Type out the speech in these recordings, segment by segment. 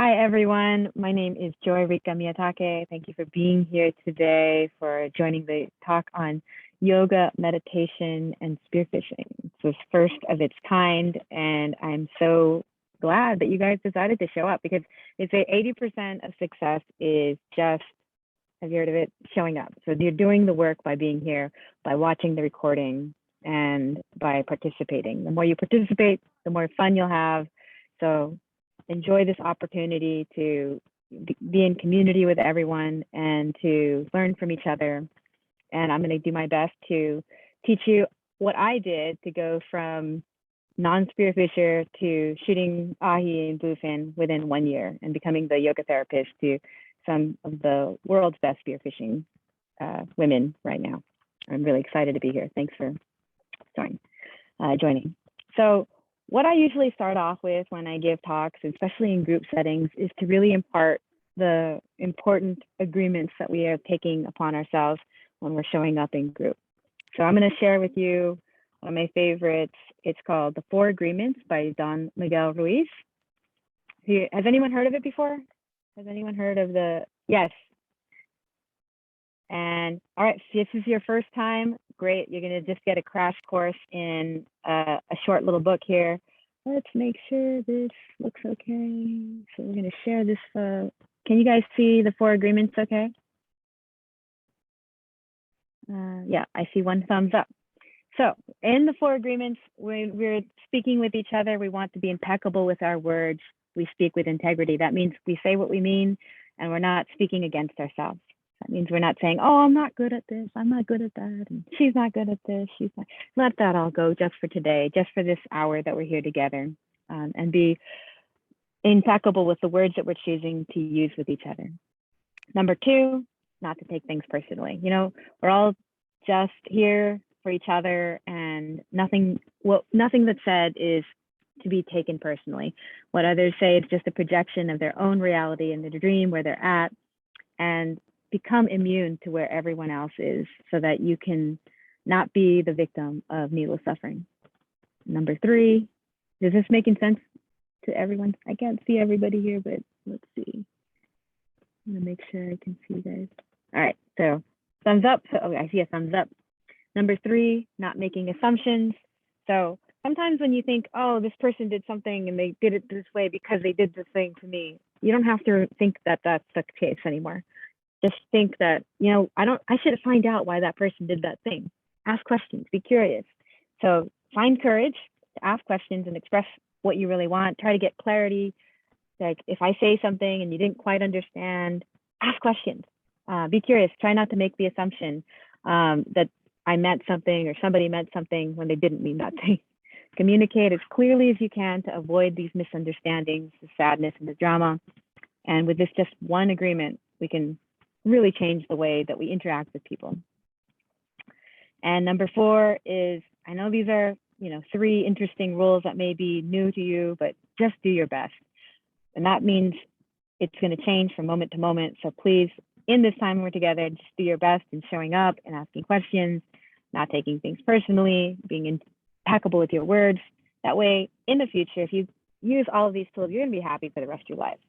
Hi, everyone. My name is Joy Rika Miyatake. Thank you for being here today, for joining the talk on yoga, meditation, and spearfishing. It's the first of its kind, and I'm so glad that you guys decided to show up because they say 80% of success is just, have you heard of it, showing up. So you're doing the work by being here, by watching the recording, and by participating. The more you participate, the more fun you'll have. So enjoy this opportunity to be in community with everyone and to learn from each other. And I'm going to do my best to teach you what I did to go from non-spearfisher to shooting ahi and bluefin within 1 year and becoming the yoga therapist to some of the world's best spearfishing women right now. I'm really excited to be here. Thanks for joining. So what I usually start off with when I give talks, especially in group settings, is to really impart the important agreements that we are taking upon ourselves when we're showing up in group. So I'm going to share with you one of my favorites. It's called The Four Agreements by Don Miguel Ruiz. Has anyone heard of it before? Has anyone heard of yes. And all right, if this is your first time, great. You're going to just get a crash course in a short little book here. Let's make sure this looks okay. So we're going to share this. Can you guys see the four agreements okay? Yeah, I see one thumbs up. So in the four agreements, when we're speaking with each other, we want to be impeccable with our words. We speak with integrity. That means we say what we mean and we're not speaking against ourselves. That means we're not saying, oh, I'm not good at this, I'm not good at that, and she's not good at this, she's not. Let that all go just for today, just for this hour that we're here together, and be impeccable with the words that we're choosing to use with each other. Number two, not to take things personally. You know, we're all just here for each other, and nothing that's said is to be taken personally. What others say is just a projection of their own reality and their dream, where they're at, and become immune to where everyone else is so that you can not be the victim of needless suffering. Number three, is this making sense to everyone? I can't see everybody here, but let's see. I'm gonna make sure I can see you guys. All right, so thumbs up. So, okay, I see a thumbs up. Number three, not making assumptions. So sometimes when you think, oh, this person did something and they did it this way because they did this thing to me, you don't have to think that that's the case anymore. Just think that, you know, I should find out why that person did that thing. Ask questions, be curious. So find courage to ask questions and express what you really want. Try to get clarity. Like if I say something and you didn't quite understand, ask questions. Be curious. Try not to make the assumption that I meant something or somebody meant something when they didn't mean that thing. Communicate as clearly as you can to avoid these misunderstandings, the sadness and the drama. And with this just one agreement, we can really change the way that we interact with people. And number four is, I know these are, you know, three interesting rules that may be new to you, but just do your best. And that means it's going to change from moment to moment. So please, in this time we're together, just do your best in showing up and asking questions, not taking things personally, being impeccable with your words. That way, in the future, if you use all of these tools, you're going to be happy for the rest of your life.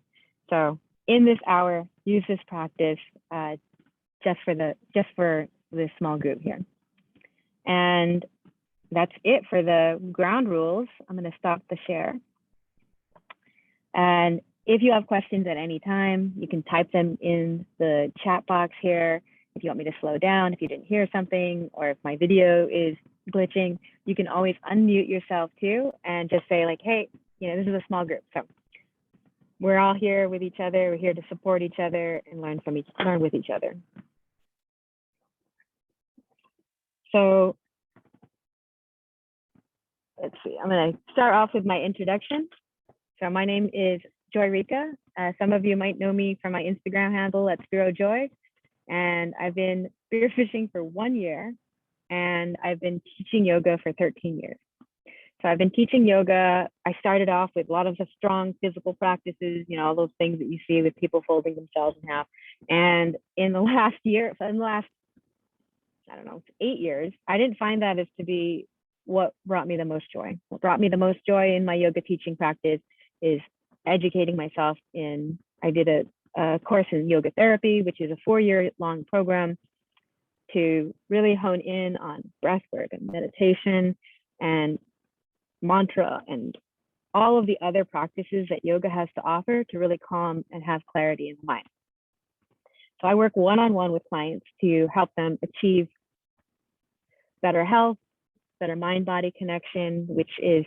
So in this hour, use this practice just for this small group here. And that's it for the ground rules. I'm going to stop the share. And if you have questions at any time, you can type them in the chat box here. If you want me to slow down, if you didn't hear something, or if my video is glitching, you can always unmute yourself too and just say like, hey, you know, this is a small group. So we're all here with each other. We're here to support each other and learn with each other. So let's see, I'm going to start off with my introduction. So my name is Joy Rika. Some of you might know me from my Instagram handle at SpearoJoy. And I've been spearfishing for 1 year, and I've been teaching yoga for 13 years. So I've been teaching yoga. I started off with a lot of the strong physical practices, you know, all those things that you see with people folding themselves in half. And in the last year, I don't know, 8 years, I didn't find that as to be what brought me the most joy. What brought me the most joy in my yoga teaching practice is educating myself in, I did a course in yoga therapy, which is a 4-year-long program to really hone in on breath work and meditation and mantra and all of the other practices that yoga has to offer to really calm and have clarity in the mind. So I work one-on-one with clients to help them achieve better health, better mind-body connection, which is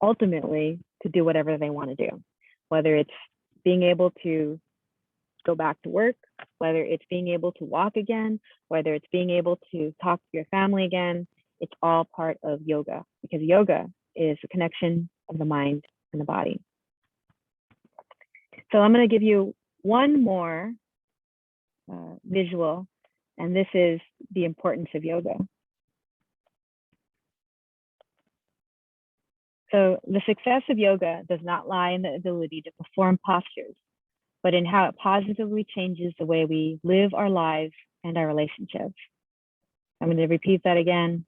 ultimately to do whatever they want to do, whether it's being able to go back to work, whether it's being able to walk again, whether it's being able to talk to your family again. It's all part of yoga, because yoga is a connection of the mind and the body. So I'm going to give you one more visual, and this is the importance of yoga. So the success of yoga does not lie in the ability to perform postures, but in how it positively changes the way we live our lives and our relationships. I'm going to repeat that again.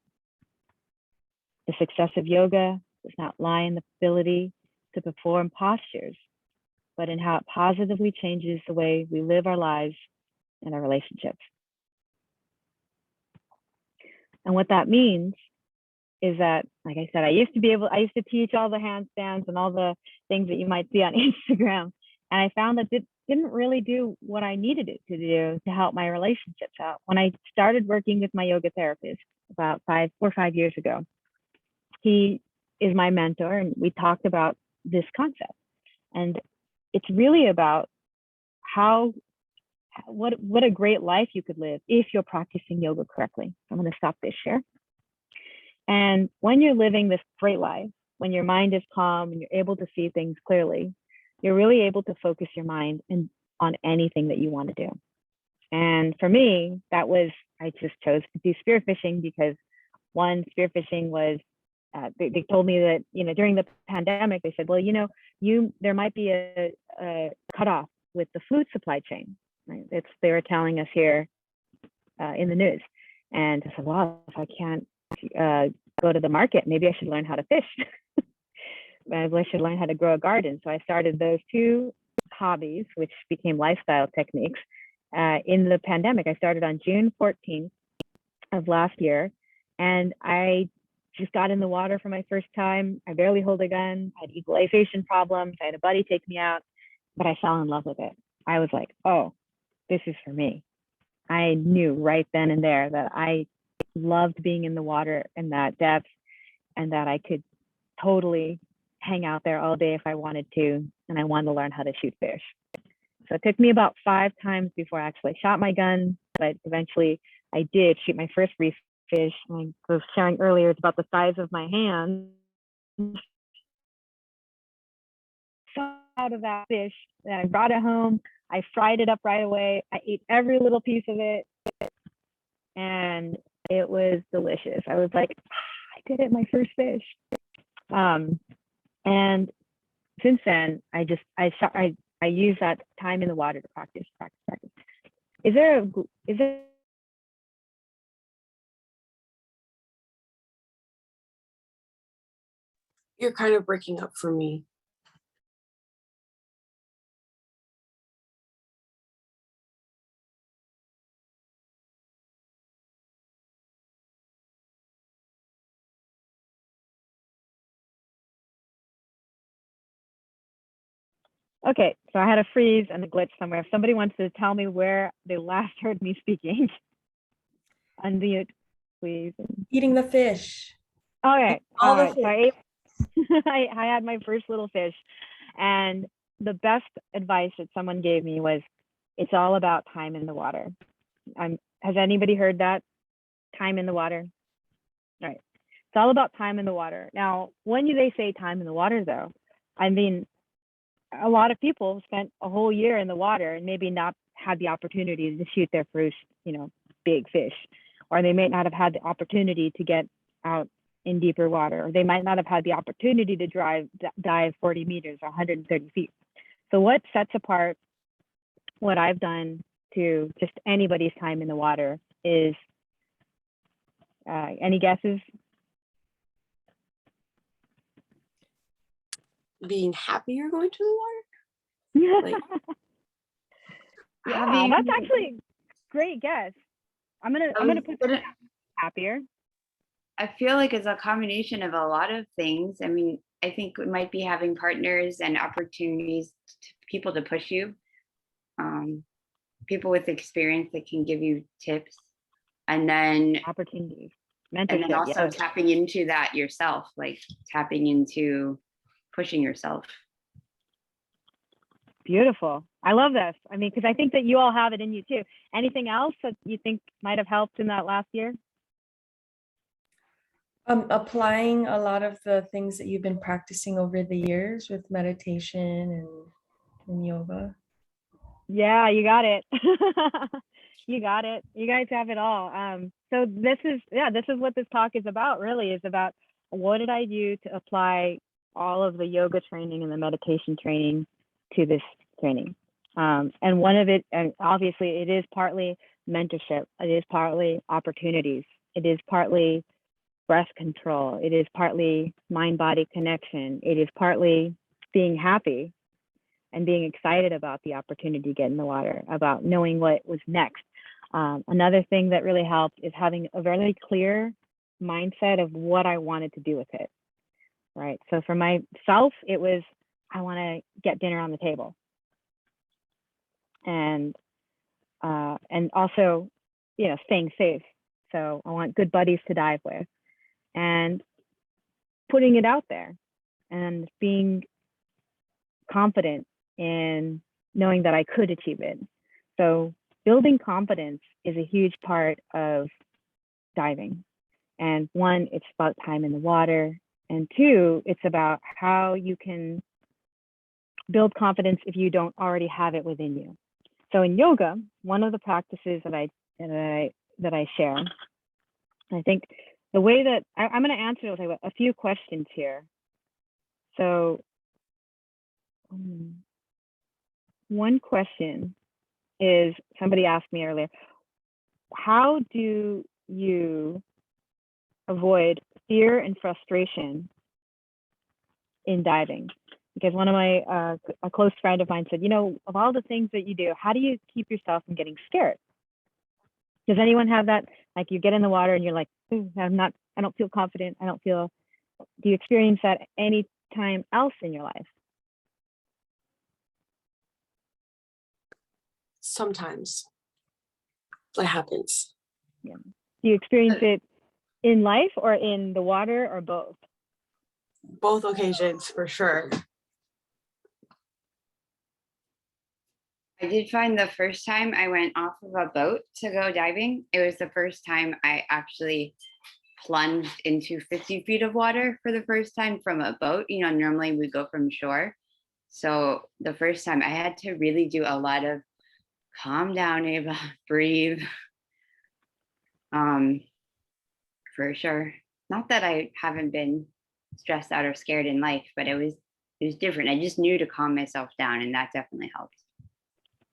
The success of yoga does not lie in the ability to perform postures, but in how it positively changes the way we live our lives and our relationships. And what that means is that, like I said, I used to teach all the handstands and all the things that you might see on Instagram. And I found that it didn't really do what I needed it to do to help my relationships out. When I started working with my yoga therapist about 4 or 5 years ago, he is my mentor, and we talked about this concept. And it's really about what a great life you could live if you're practicing yoga correctly. I'm going to stop this share. And when you're living this great life, when your mind is calm and you're able to see things clearly, you're really able to focus your mind on anything that you want to do. And for me, I just chose to do spearfishing because one, spearfishing was, they told me that, during the pandemic, they said, well, there might be a cutoff with the food supply chain. Right? They were telling us here in the news. And I said, well, if I can't go to the market, maybe I should learn how to fish. I should learn how to grow a garden. So I started those two hobbies, which became lifestyle techniques, in the pandemic. I started on June 14th of last year, and I just got in the water for my first time. I barely hold a gun. I had equalization problems. I had a buddy take me out, but I fell in love with it. I was like, oh, this is for me. I knew right then and there that I loved being in the water in that depth, and that I could totally hang out there all day if I wanted to, and I wanted to learn how to shoot fish. So it took me about 5 times before I actually shot my gun, but eventually I did shoot my first reef fish. Like I was sharing earlier, it's about the size of my hand. Out of that fish, and I brought it home. I fried it up right away. I ate every little piece of it, and it was delicious. I was like, I did it, my first fish. And since then, I use that time in the water to practice. Is there You're kind of breaking up for me. Okay, so I had a freeze and a glitch somewhere. If somebody wants to tell me where they last heard me speaking, unmute, please. Eating the fish. Okay, All the right. So I had my first little fish, and the best advice that someone gave me was, it's all about time in the water. Has anybody heard that? Time in the water? All right. It's all about time in the water. Now, when they say time in the water, though, I mean, a lot of people spent a whole year in the water and maybe not had the opportunity to shoot their first, big fish, or they may not have had the opportunity to get out in deeper water, or they might not have had the opportunity to dive 40 meters or 130 feet. So what sets apart what I've done to just anybody's time in the water is, any guesses? Being happy you're going to the water? Like, Yeah, I mean, that's actually great guess. I'm gonna put but happier. I feel like it's a combination of a lot of things. I mean, I think it might be having partners and opportunities, people to push you, people with experience that can give you tips, and then Opportunities, and mentorship. then also Yes. tapping into that yourself, like tapping into pushing yourself. Beautiful. I love this. I mean, because I think that you all have it in you too. Anything else that you think might have helped in that last year? Applying a lot of the things that you've been practicing over the years with meditation and yoga. Yeah, you got it. You got it. You guys have it all. So this is what this talk is about, really, is about what did I do to apply all of the yoga training and the meditation training to this training. And one of it, and obviously it is partly mentorship, it is partly opportunities, it is partly breath control, it is partly mind-body connection, it is partly being happy and being excited about the opportunity to get in the water, about knowing what was next. Another thing that really helped is having a very clear mindset of what I wanted to do with it, right? So for myself, it was, I want to get dinner on the table. And also, staying safe. So I want good buddies to dive with, and putting it out there and being confident in knowing that I could achieve it. So building confidence is a huge part of diving. And one, it's about time in the water. And two, it's about how you can build confidence if you don't already have it within you. So in yoga, one of the practices that I share, I think the way that I'm going to answer a few questions here. So one question is, somebody asked me earlier, how do you avoid fear and frustration in diving? Because one of my, a close friend of mine said, of all the things that you do, how do you keep yourself from getting scared? Does anyone have that? Like, you get in the water and you're like, I don't feel confident. Do you experience that any time else in your life? sometimes that happens. Yeah. Do you experience it in life or in the water, or both? Both occasions, for sure. I did find the first time I went off of a boat to go diving, it was the first time I actually plunged into 50 feet of water for the first time from a boat. Normally we go from shore. So the first time I had to really do a lot of calm down, Ava, breathe. For sure. Not that I haven't been stressed out or scared in life, but it was different. I just knew to calm myself down, and that definitely helped.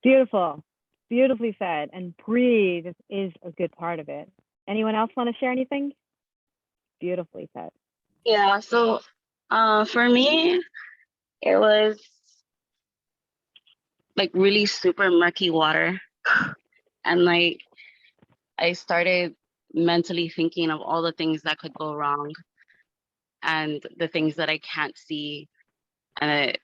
Beautiful. Beautifully said. And breathe is a good part of it. Anyone else want to share anything? Beautifully said. Yeah, so for me, it was like really super murky water. And like I started mentally thinking of all the things that could go wrong and the things that I can't see and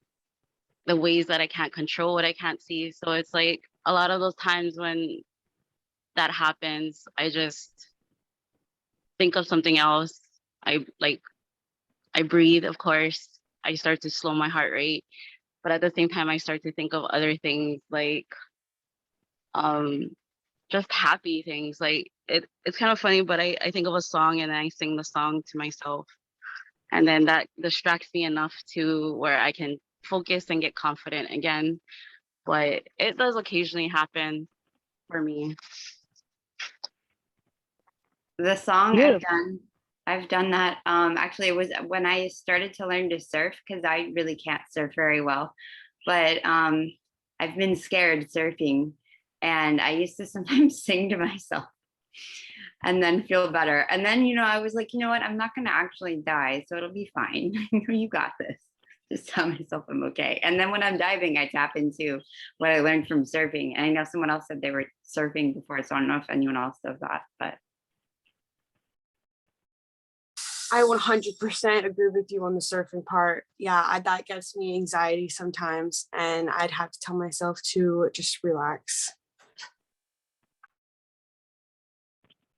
the ways that I can't control what I can't see. So it's like a lot of those times when that happens, I just think of something else. I breathe, of course. I start to slow my heart rate. But at the same time, I start to think of other things like just happy things. Like it's kind of funny, but I think of a song and I sing the song to myself. And then that distracts me enough to where I can focus and get confident again. But it does occasionally happen for me. The song Beautiful. I've done that. Actually, it was when I started to learn to surf, because I really can't surf very well. But I've been scared surfing, and I used to sometimes sing to myself and then feel better. And then, I was like, you know what? I'm not going to actually die, so it'll be fine. You got this. just tell myself I'm okay. And then when I'm diving, I tap into what I learned from surfing. And I know someone else said they were surfing before, so I don't know if anyone else does that, but I 100% agree with you on the surfing part. Yeah, that gets me anxiety sometimes, and I'd have to tell myself to just relax.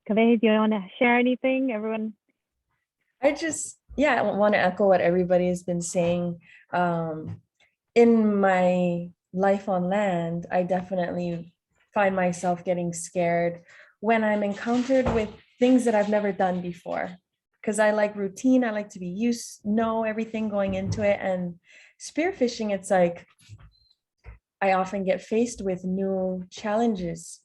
Kaveh, do you want to share anything? Everyone? I want to echo what everybody has been saying. In my life on land, I definitely find myself getting scared when I'm encountered with things that I've never done before. Because I like routine, I like to be know everything going into it. And spearfishing, it's like I often get faced with new challenges,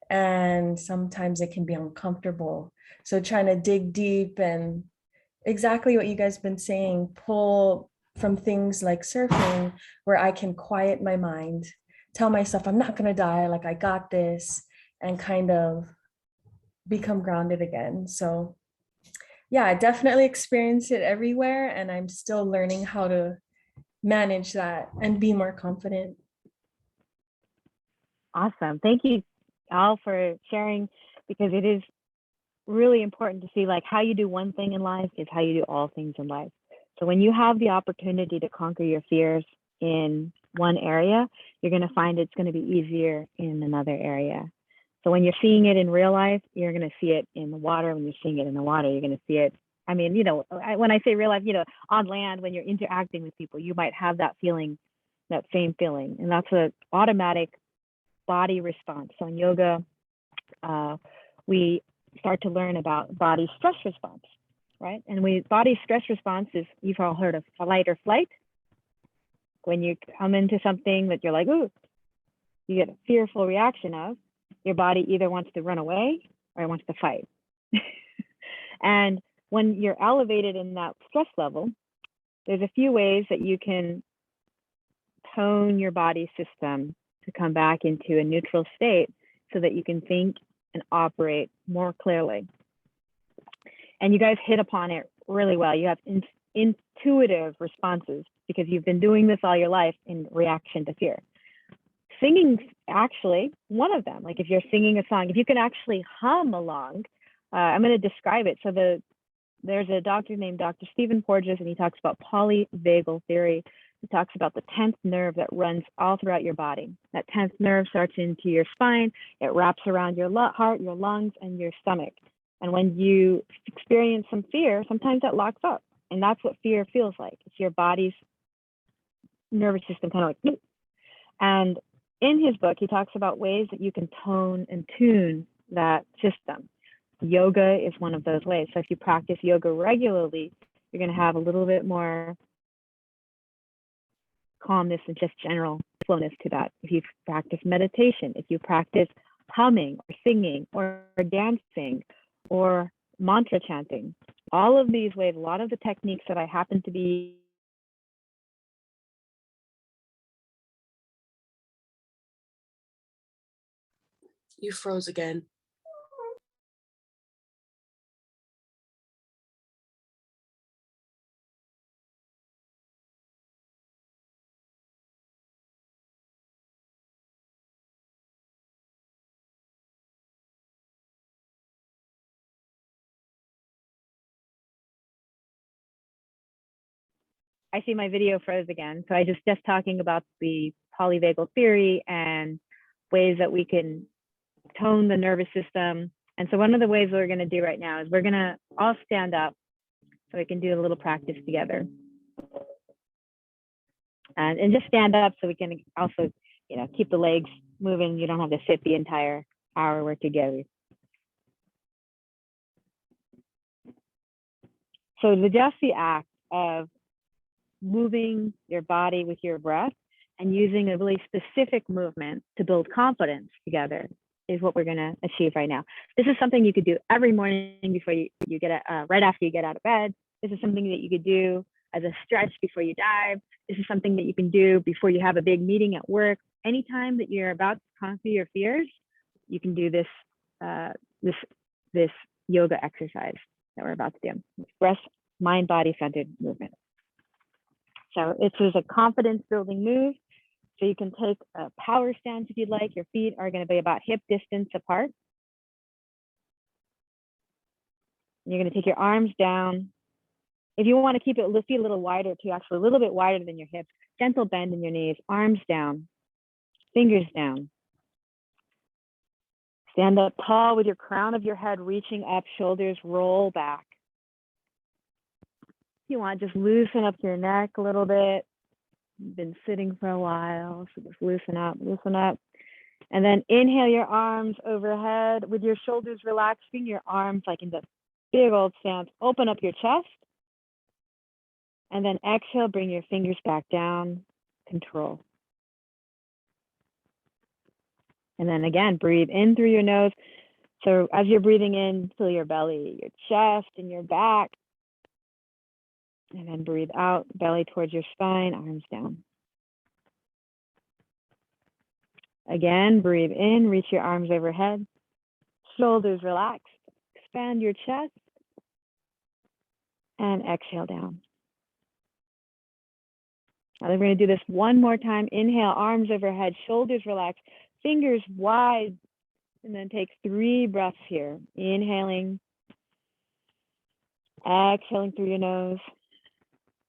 and sometimes it can be uncomfortable. So trying to dig deep and exactly what you guys been saying, pull from things like surfing where I can quiet my mind, tell myself I'm not gonna die, like I got this, and kind of become grounded again. So yeah, I definitely experience it everywhere, and I'm still learning how to manage that and be more confident. Awesome. Thank you all for sharing, because it is really important to see like how you do one thing in life is how you do all things in life. So when you have the opportunity to conquer your fears in one area, you're going to find it's going to be easier in another area. So when you're seeing it in real life, you're going to see it in the water. When you're seeing it in the water, you're going to see it. I mean, when I say real life, on land, when you're interacting with people, you might have that feeling, that same feeling. And that's an automatic body response. So in yoga, we start to learn about body stress response, right? And body stress response is, you've all heard of fight or flight. When you come into something that you're like, ooh, you get a fearful reaction of, your body either wants to run away or it wants to fight. And when you're elevated in that stress level, there's a few ways that you can tone your body system to come back into a neutral state so that you can think and operate more clearly. And you guys hit upon it really well. You have intuitive responses because you've been doing this all your life in reaction to fear. Singing's actually one of them. Like if you're singing a song, if you can actually hum along, I'm going to describe it. So there's a doctor named Dr. Stephen Porges, and he talks about polyvagal theory. He talks about the 10th nerve that runs all throughout your body. That 10th nerve starts into your spine. It wraps around your heart, your lungs, and your stomach. And when you experience some fear, sometimes that locks up. And that's what fear feels like. It's your body's nervous system kind of like, and in his book, he talks about ways that you can tone and tune that system. Yoga is one of those ways. So if you practice yoga regularly, you're going to have a little bit more calmness and just general slowness to that. If you practice meditation, if you practice humming or singing or dancing or mantra chanting, all of these ways, a lot of the techniques that I happen to be You froze again. I see my video froze again. So I just talking about the polyvagal theory and ways that we can tone the nervous system. And so one of the ways we're going to do right now is we're going to all stand up so we can do a little practice together. And just stand up so we can also, keep the legs moving. You don't have to sit the entire hour we're together. So just the act of moving your body with your breath and using a really specific movement to build confidence together is what we're going to achieve right now. This is something you could do every morning before you get right after you get out of bed. This is something that you could do as a stretch before you dive. This is something that you can do before you have a big meeting at work. Anytime that you're about to conquer your fears, you can do this this yoga exercise that we're about to do. Express mind-body centered movement. So it's a confidence building move. So you can take a power stance if you'd like. Your feet are going to be about hip distance apart. You're going to take your arms down. If you want to keep it, lift feet a little wider too, actually a little bit wider than your hips. Gentle bend in your knees, arms down, fingers down. Stand up tall with your crown of your head reaching up, shoulders roll back. If you want, just loosen up your neck a little bit. You've been sitting for a while, so just loosen up, loosen up. And then inhale your arms overhead with your shoulders relaxing, your arms like in the big old stance. Open up your chest. And then exhale, bring your fingers back down, control. And then again, breathe in through your nose. So as you're breathing in, fill your belly, your chest, and your back. And then breathe out, belly towards your spine, arms down. Again, breathe in, reach your arms overhead, shoulders relaxed, expand your chest, and exhale down. Now we're going to do this one more time. Inhale, arms overhead, shoulders relaxed, fingers wide, and then take 3 breaths here. Inhaling, exhaling through your nose.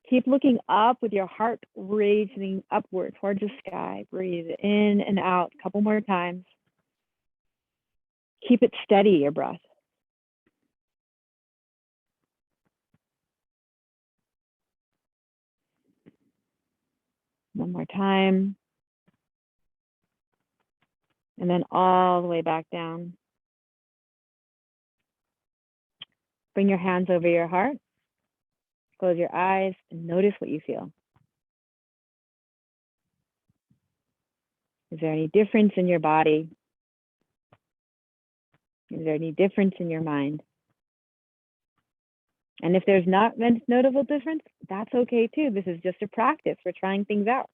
Keep looking up with your heart raising upward towards the sky. Breathe in and out a couple more times. Keep it steady, your breath. One more time. And then all the way back down. Bring your hands over your heart. Close your eyes and notice what you feel. Is there any difference in your body? Is there any difference in your mind? And if there's not a notable difference, that's okay too. This is just a practice. We're trying things out.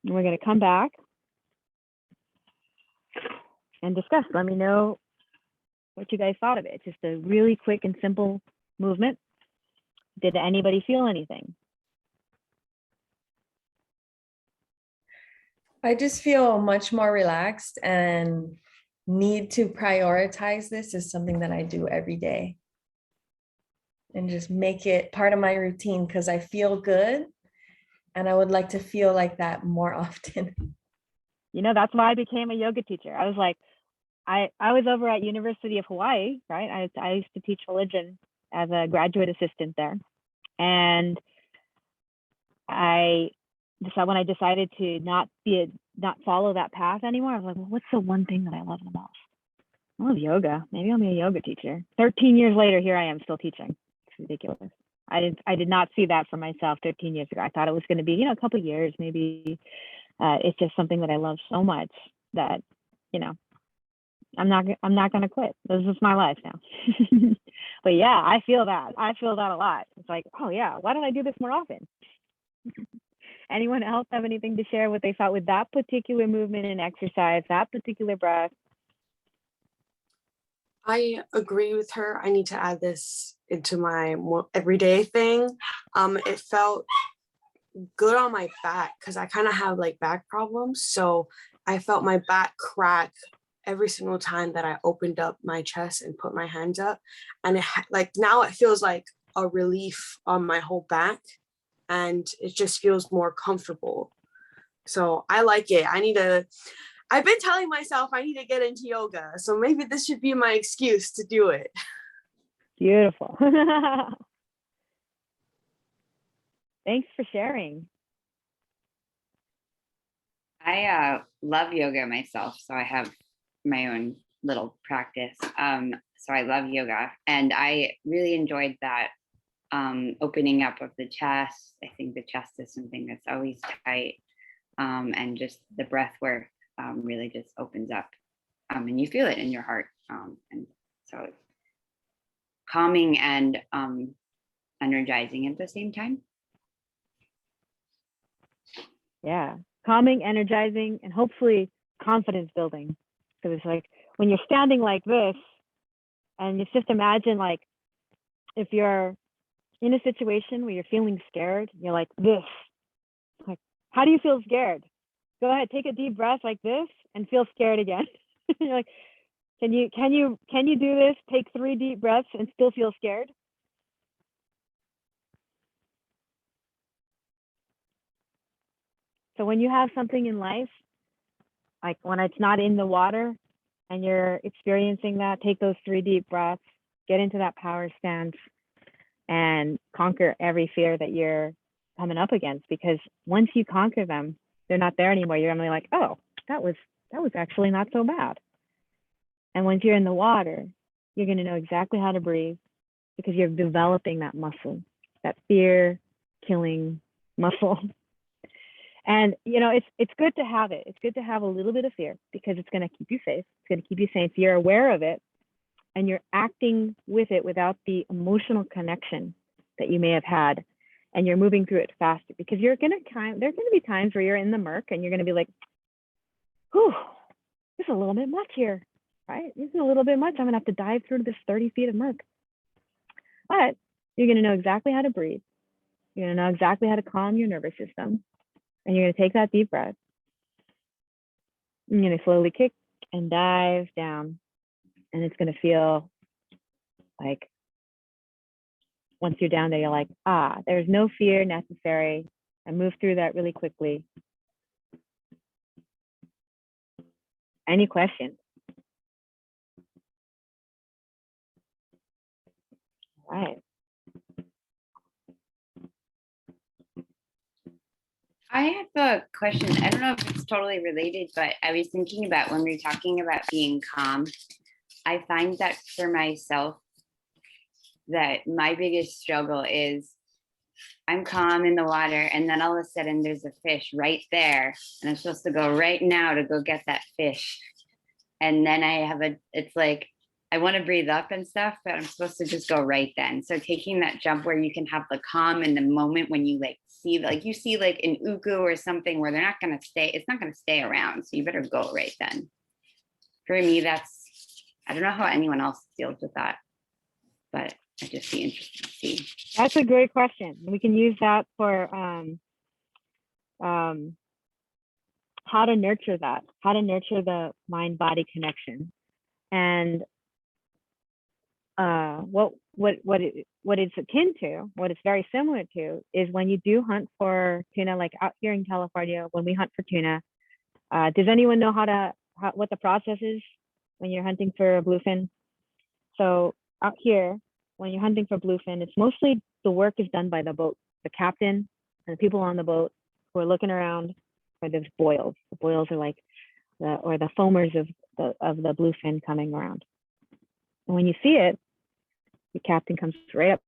And we're going to come back and discuss. Let me know what you guys thought of it. Just a really quick and simple movement. Did anybody feel anything? I just feel much more relaxed, and need to prioritize this is something that I do every day. And just make it part of my routine because I feel good. And I would like to feel like that more often. You know, that's why I became a yoga teacher. I was like, I was over at University of Hawaii, right? I used to teach religion as a graduate assistant there. And when I decided to not follow that path anymore, I was like, well, what's the one thing that I love the most? I love yoga. Maybe I'll be a yoga teacher. 13 years later, here I am still teaching. It's ridiculous. I did not see that for myself 13 years ago. I thought it was going to be, a couple of years, maybe. It's just something that I love so much that, I'm not going to quit. This is my life now. But yeah, I feel that. I feel that a lot. It's like, oh yeah, why don't I do this more often? Anyone else have anything to share what they thought with that particular movement and exercise, that particular breath? I agree with her. I need to add this into my more everyday thing. It felt good on my back because I kind of have like back problems. So I felt my back crack every single time that I opened up my chest and put my hands up. And now it feels like a relief on my whole back, and it just feels more comfortable. So I like it. I've been telling myself I need to get into yoga. So maybe this should be my excuse to do it. Beautiful. Thanks for sharing. I love yoga myself, so I have my own little practice. So I love yoga, and I really enjoyed that opening up of the chest. I think the chest is something that's always tight, and just the breath work really just opens up, and you feel it in your heart, and so it's calming and energizing at the same time. Yeah, calming, energizing, and hopefully confidence building. Because it's like when you're standing like this, and you just imagine like if you're in a situation where you're feeling scared, you're like this. Like, how do you feel scared? Go ahead, take a deep breath like this and feel scared again. You're like, can you do this? Take 3 deep breaths and still feel scared? So when you have something in life, like when it's not in the water and you're experiencing that, take those 3 deep breaths, get into that power stance, and conquer every fear that you're coming up against. Because once you conquer them, they're not there anymore. You're gonna be like, oh, that was actually not so bad. And once you're in the water, you're gonna know exactly how to breathe because you're developing that muscle, that fear killing muscle. And you know, it's good to have it. It's good to have a little bit of fear because it's going to keep you safe. It's going to keep you safe. You're aware of it and you're acting with it without the emotional connection that you may have had, and you're moving through it faster because there's going to be times where you're in the murk and you're going to be like, whew, there's a little bit much here, right? This is a little bit much. I'm going to have to dive through this 30 feet of murk. But you're going to know exactly how to breathe. You're going to know exactly how to calm your nervous system. And you're going to take that deep breath. You're going to slowly kick and dive down. And it's going to feel like once you're down there, you're like, ah, there's no fear necessary. I move through that really quickly. Any questions? All right. I have a question. I don't know if it's totally related, but I was thinking about when we were talking about being calm. I find that for myself, that my biggest struggle is I'm calm in the water, and then all of a sudden there's a fish right there, and I'm supposed to go right now to go get that fish. And then it's like, I want to breathe up and stuff, but I'm supposed to just go right then. So taking that jump where you can have the calm in the moment when you see like an uku or something where they're not going to stay, it's not going to stay around. So you better go right then. For me, I don't know how anyone else deals with that, but I'd just be interested to see. That's a great question. We can use that for how to nurture that, how to nurture the mind-body connection. And what it's akin to, what it's very similar to, is when you do hunt for tuna, like out here in California, when we hunt for tuna. Does anyone know what the process is when you're hunting for a bluefin? So out here, when you're hunting for bluefin, it's mostly the work is done by the boat, the captain and the people on the boat who are looking around for those boils. The boils are like the foamers of the bluefin coming around. And when you see it, the captain comes right up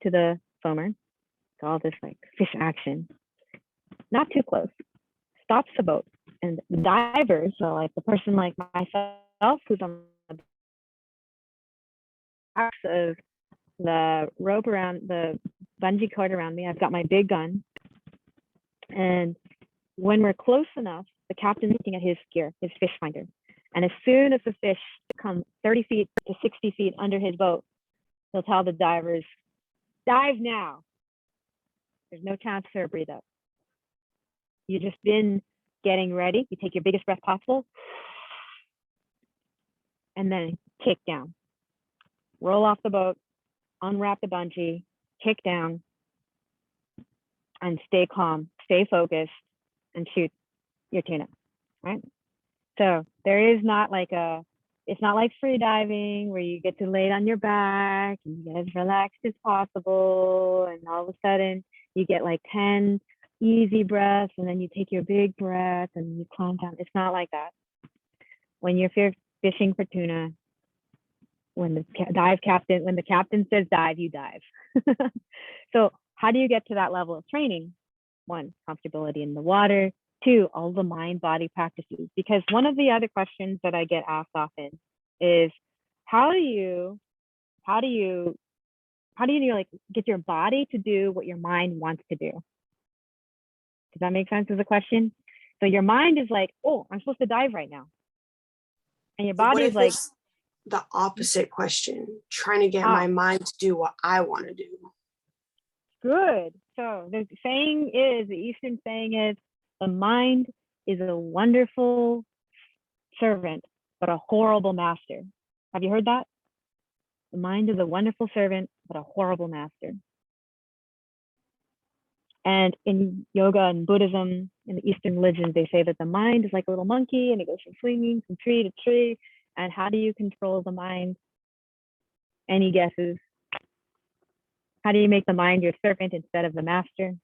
to the foamer. It's all this like fish action, not too close, stops the boat. And the divers, so like the person like myself who's on the back of the rope around the bungee cord around me, I've got my big gun. And when we're close enough, the captain's looking at his gear, his fish finder. And as soon as the fish come 30 feet to 60 feet under his boat, he'll tell the divers, dive now. There's no chance for a breathe up. You've just been getting ready. You take your biggest breath possible and then kick down. Roll off the boat, unwrap the bungee, kick down, and stay calm, stay focused, and shoot your tuna, right? So there is not like it's not like free diving where you get to lay it on your back and you get as relaxed as possible, and all of a sudden you get like 10 easy breaths and then you take your big breath and you climb down. It's not like that. When you're fishing for tuna, when the captain says dive, you dive. So how do you get to that level of training? 1, comfortability in the water. 2, all the mind body practices. Because one of the other questions that I get asked often is how do you like get your body to do what your mind wants to do? Does that make sense as a question? So your mind is like, oh, I'm supposed to dive right now. And your body is like, the opposite question, trying to get my mind to do what I want to do. Good. So the saying is, the Eastern saying is, the mind is a wonderful servant, but a horrible master. Have you heard that? The mind is a wonderful servant, but a horrible master. And in yoga and Buddhism, in the Eastern religions, they say that the mind is like a little monkey and it goes from swinging from tree to tree. And how do you control the mind? Any guesses? How do you make the mind your servant instead of the master?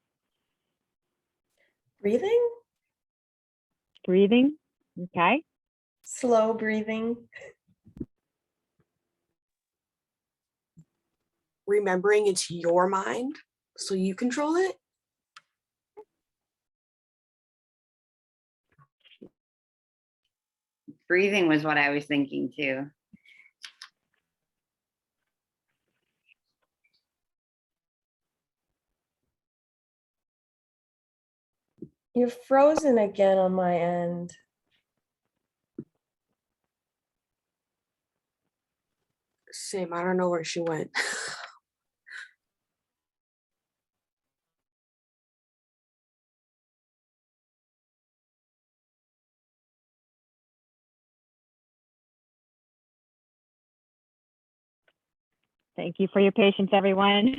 Breathing, Breathing. Okay. slow breathing. Remembering it's your mind, so you control it. Breathing was what I was thinking too. You're frozen again on my end. Same. I don't know where she went. Thank you for your patience, everyone.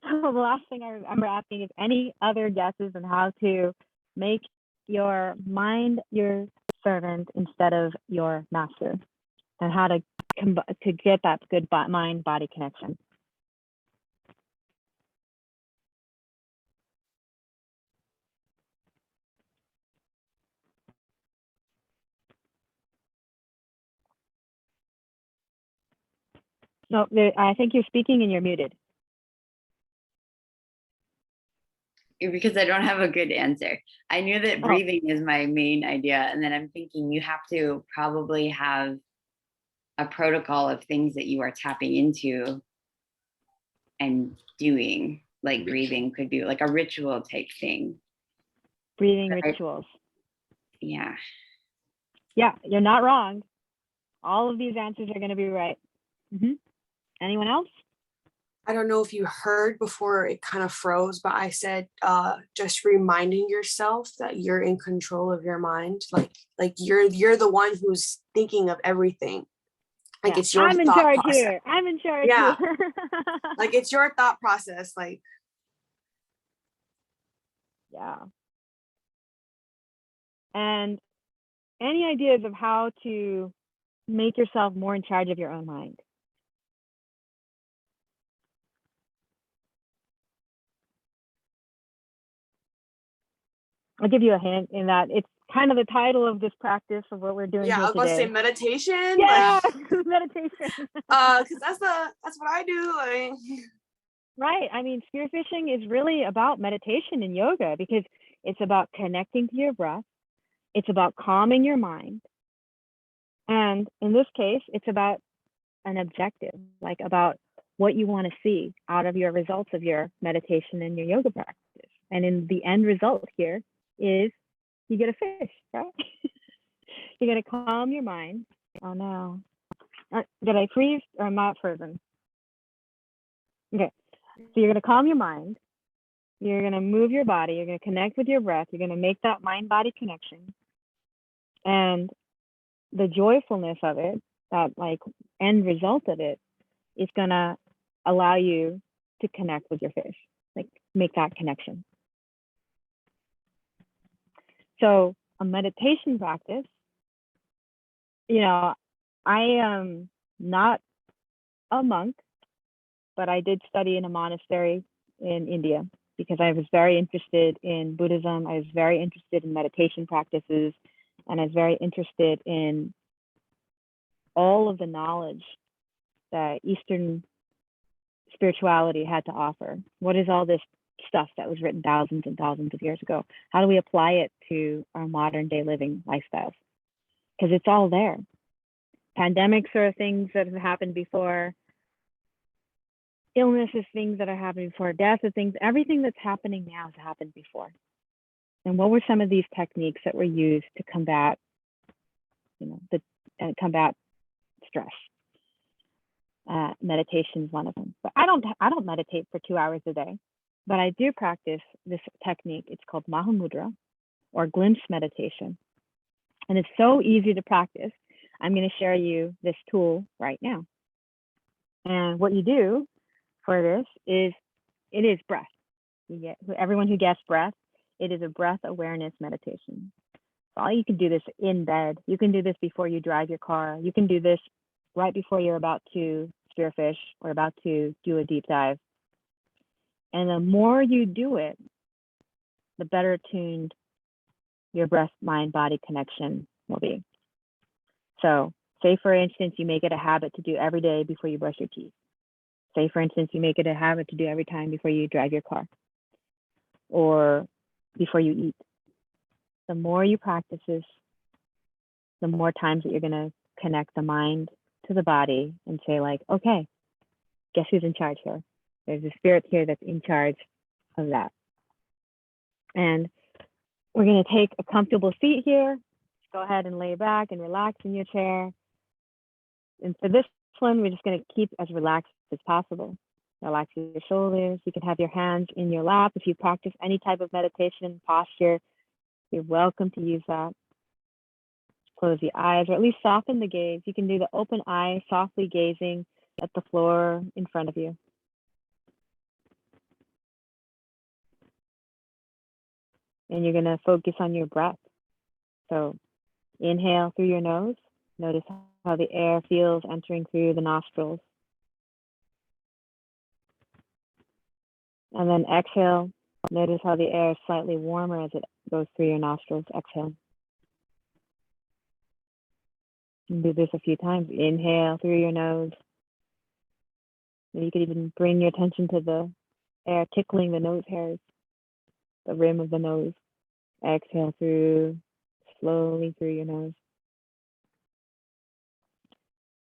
The last thing I remember asking is any other guesses on how to make your mind your servant instead of your master, and how to get that good mind-body connection. No, I think you're speaking and you're muted. Because I don't have a good answer. I knew that Oh. breathing is my main idea. And then I'm thinking you have to probably have a protocol of things that you are tapping into and doing, like breathing could be like a ritual type thing. Breathing Right. rituals. Yeah. Yeah, you're not wrong. All of these answers are going to be right. Anyone else? I don't know if you heard before it kind of froze, but I said just reminding yourself that you're in control of your mind. Like you're the one who's thinking of everything. Like Yeah. it's your I'm in thought charge process. here. I'm in charge Yeah. here. Like it's your thought process. Like yeah. And any ideas of how to make yourself more in charge of your own mind? I'll give you a hint in that it's kind of the title of this practice of what we're doing yeah, here I was gonna say today. meditation. Yeah, Like, meditation. because that's what I do. Like Right. I mean, spearfishing is really about meditation and yoga because it's about connecting to your breath. It's about calming your mind. And in this case, it's about an objective, like about what you want to see out of your results of your meditation and your yoga practice. And in the end result here is you get a fish, right? You're going to calm your mind. Oh no. Did I freeze or am I frozen? Okay. So you're going to calm your mind. You're going to move your body. You're going to connect with your breath. You're going to make that mind-body connection. And the joyfulness of it, that like end result of it, is going to allow you to connect with your fish, like make that connection. So a meditation practice, you know, I am not a monk, but I did study in a monastery in India because I was very interested in Buddhism. I was very interested in meditation practices, and I was very interested in all of the knowledge that Eastern spirituality had to offer. What is all this stuff that was written thousands and thousands of years ago? How do we apply it to our modern day living lifestyles? Because it's all there. Pandemics are things that have happened before. Illness is things that are happening before. Death is things, everything that's happening now has happened before. And what were some of these techniques that were used to combat, combat stress? Meditation is one of them. But I don't meditate for 2 hours a day. but I do practice this technique. It's called Mahamudra or glimpse meditation. And it's so easy to practice. I'm going to share you this tool right now. And what you do for this is, it is breath. You get, everyone who gets breath, it is a breath awareness meditation. So you can do this in bed. You can do this before you drive your car. You can do this right before you're about to spearfish or about to do a deep dive. And the more you do it, the better tuned your breath, mind, body connection will be. So say, for instance, you make it a habit to do every day before you brush your teeth. Say, for instance, you make it a habit to do every time before you drive your car or before you eat. The more you practice this, the more times that you're going to connect the mind to the body and say, like, okay, guess who's in charge here? There's a spirit here that's in charge of that. And we're going to take a comfortable seat here. Go ahead and lay back and relax in your chair. And for this one, we're just going to keep as relaxed as possible. Relax your shoulders. You can have your hands in your lap. If you practice any type of meditation posture, you're welcome to use that. Close the eyes, or at least soften the gaze. You can do the open eye, softly gazing at the floor in front of you. And you're going to focus on your breath. So inhale through your nose. Notice how the air feels entering through the nostrils. And then exhale. Notice how the air is slightly warmer as it goes through your nostrils. Exhale. And do this a few times. Inhale through your nose. And you could even bring your attention to the air tickling the nose hairs, the rim of the nose. Exhale through, slowly through your nose.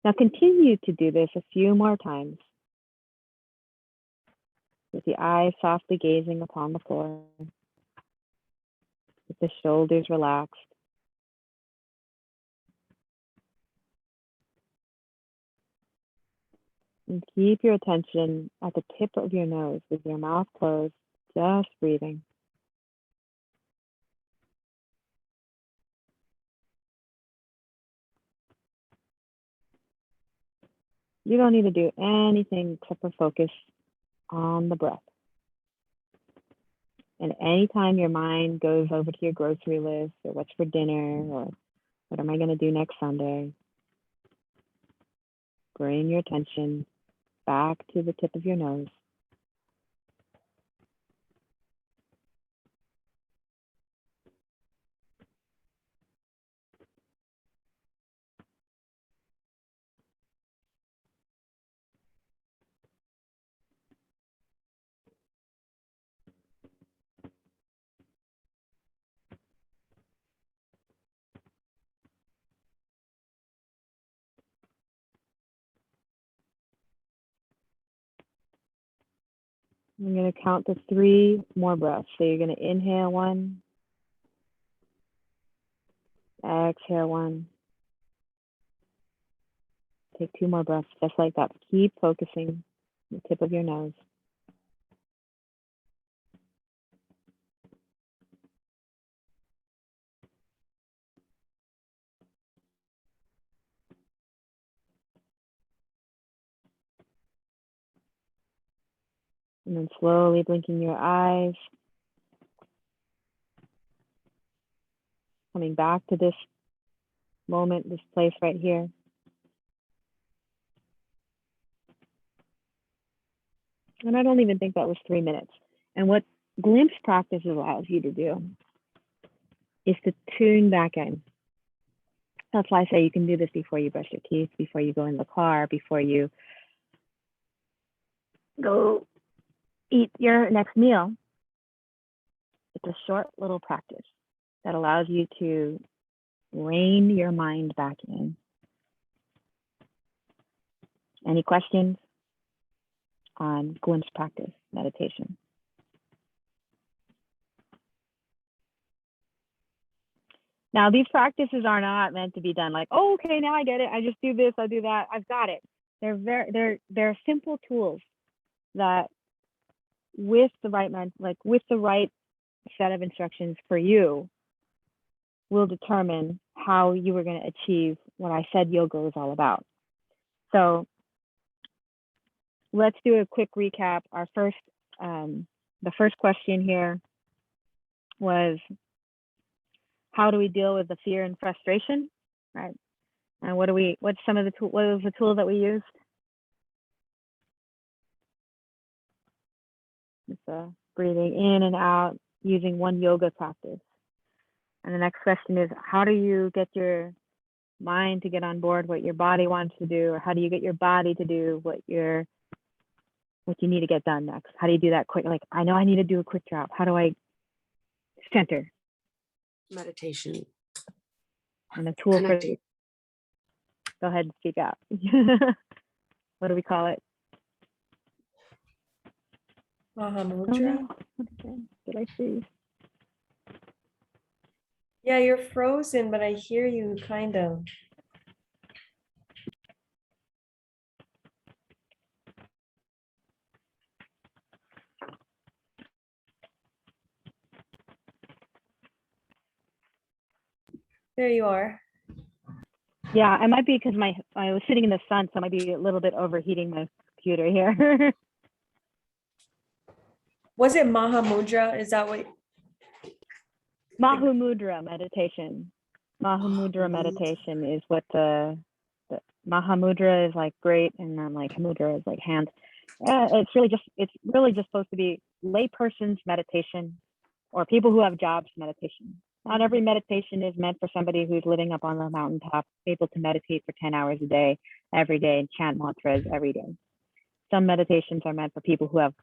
Now continue to do this a few more times, with the eyes softly gazing upon the floor, with the shoulders relaxed. And keep your attention at the tip of your nose with your mouth closed, just breathing. You don't need to do anything except for focus on the breath. And anytime your mind goes over to your grocery list or what's for dinner or what am I going to do next Sunday, bring your attention back to the tip of your nose. I'm going to count to 3 more breaths. So you're going to inhale 1, exhale 1. Take 2 more breaths, just like that. Keep focusing on the tip of your nose. And then slowly blinking your eyes, coming back to this moment, this place right here. And I don't even think that was 3 minutes. And what glimpse practice allows you to do is to tune back in. That's why I say you can do this before you brush your teeth, before you go in the car, before you go eat your next meal. It's a short little practice that allows you to rein your mind back in. Any questions on glimpse practice meditation? Now, these practices are not meant to be done like, oh, okay, now I get it. I just do this, I do that. I've got it. They're simple tools that with the right with the right set of instructions for you will determine how you are going to achieve what I said yoga is all about. So let's do a quick recap. Our first, the first question here was, how do we deal with the fear and frustration, right? And what was the tool that we used? It's breathing in and out using one yoga practice. And the next question is, how do you get your mind to get on board what your body wants to do, or how do you get your body to do what you need to get done next? How do you do that quick? Like, I know I need to do a quick drop. How do I center? Meditation. And the tool Connecting. go ahead and speak out. What do we call it? Mahamudra. Okay. Did I see? Yeah, you're frozen, but I hear you kind of. There you are. Yeah, it might be because I was sitting in the sun, so I might be a little bit overheating my computer here. Was it Mahamudra? Is that what? Mahamudra meditation. Mahamudra meditation is what the Mahamudra is like great, and then like mudra is like hand. It's really just supposed to be layperson's meditation, or people who have jobs meditation. Not every meditation is meant for somebody who's living up on the mountaintop, able to meditate for 10 hours a day, every day, and chant mantras every day. Some meditations are meant for people who have,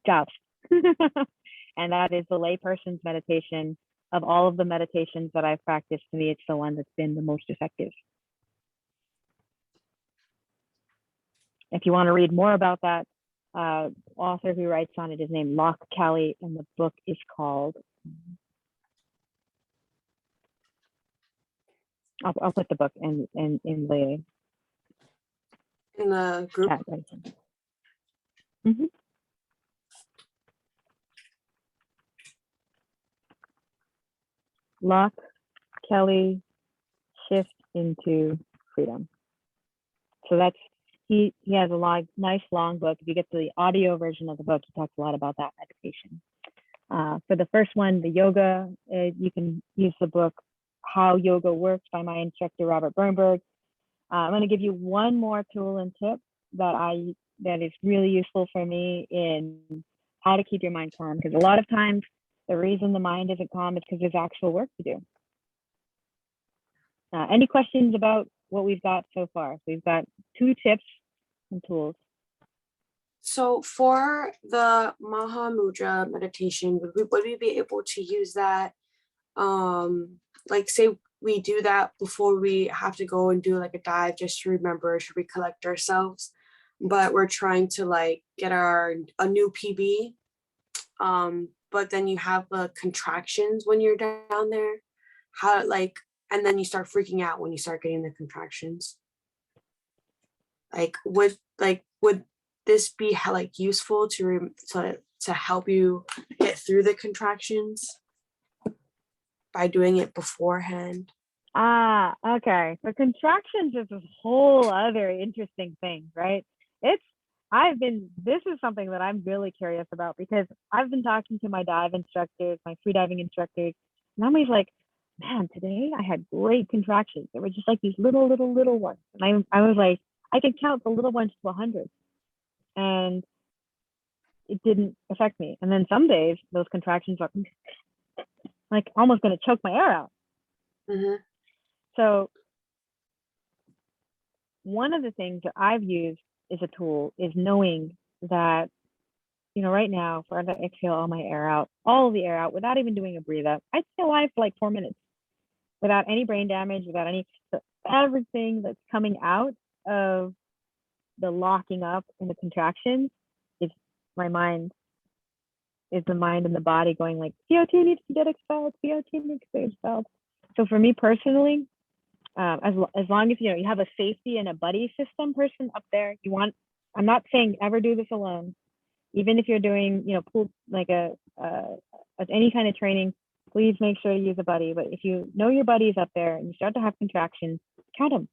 jobs. And that is the layperson's meditation. Of all of the meditations that I've practiced, to me, it's the one that's been the most effective. If you want to read more about that, author who writes on it is named Locke Kelly, and the book is called, I'll put the book in the Group. chat right here. Mm-hmm. Locke Kelly, Shift into Freedom. So that's, he has a nice long book. If you get the audio version of the book, he talks a lot about that meditation. For the first one, the yoga, you can use the book How Yoga Works by my instructor, Robert Bernberg. I'm going to give you one more tool and tip that is really useful for me in how to keep your mind calm, because a lot of times the reason the mind isn't calm is because there's actual work to do. Any questions about what we've got so far? We've got 2 tips and tools. So for the Mahamudra meditation, would we be able to use that? Like, say we do that before we have to go and do like a dive, just to remember, to recollect ourselves, but we're trying to like get a new PB. But then you have the contractions when you're down there. And then you start freaking out when you start getting the contractions. Would this be like useful to help you get through the contractions by doing it beforehand? Okay. So contractions is a whole other interesting thing, right? This is something that I'm really curious about, because I've been talking to my dive instructors, my freediving instructors, and I'm always like, man, today I had great contractions. They were just like these little ones. And I was like, I could count the little ones to 100. And it didn't affect me. And then some days those contractions are like almost going to choke my air out. Mm-hmm. So one of the things that I've used as a tool is knowing that, right now, if I exhale all the air out without even doing a breathe up, I'd stay alive for like 4 minutes without any brain damage, so everything that's coming out of the locking up and the contractions is the mind and the body going like, CO2 needs to get expelled, CO2 needs to get expelled. So for me personally, as long as you have a safety and a buddy system person up there, I'm not saying ever do this alone, Even if you're doing, pool, like any kind of training, please make sure to use a buddy. But if you know your buddy's up there and you start to have contractions, count them.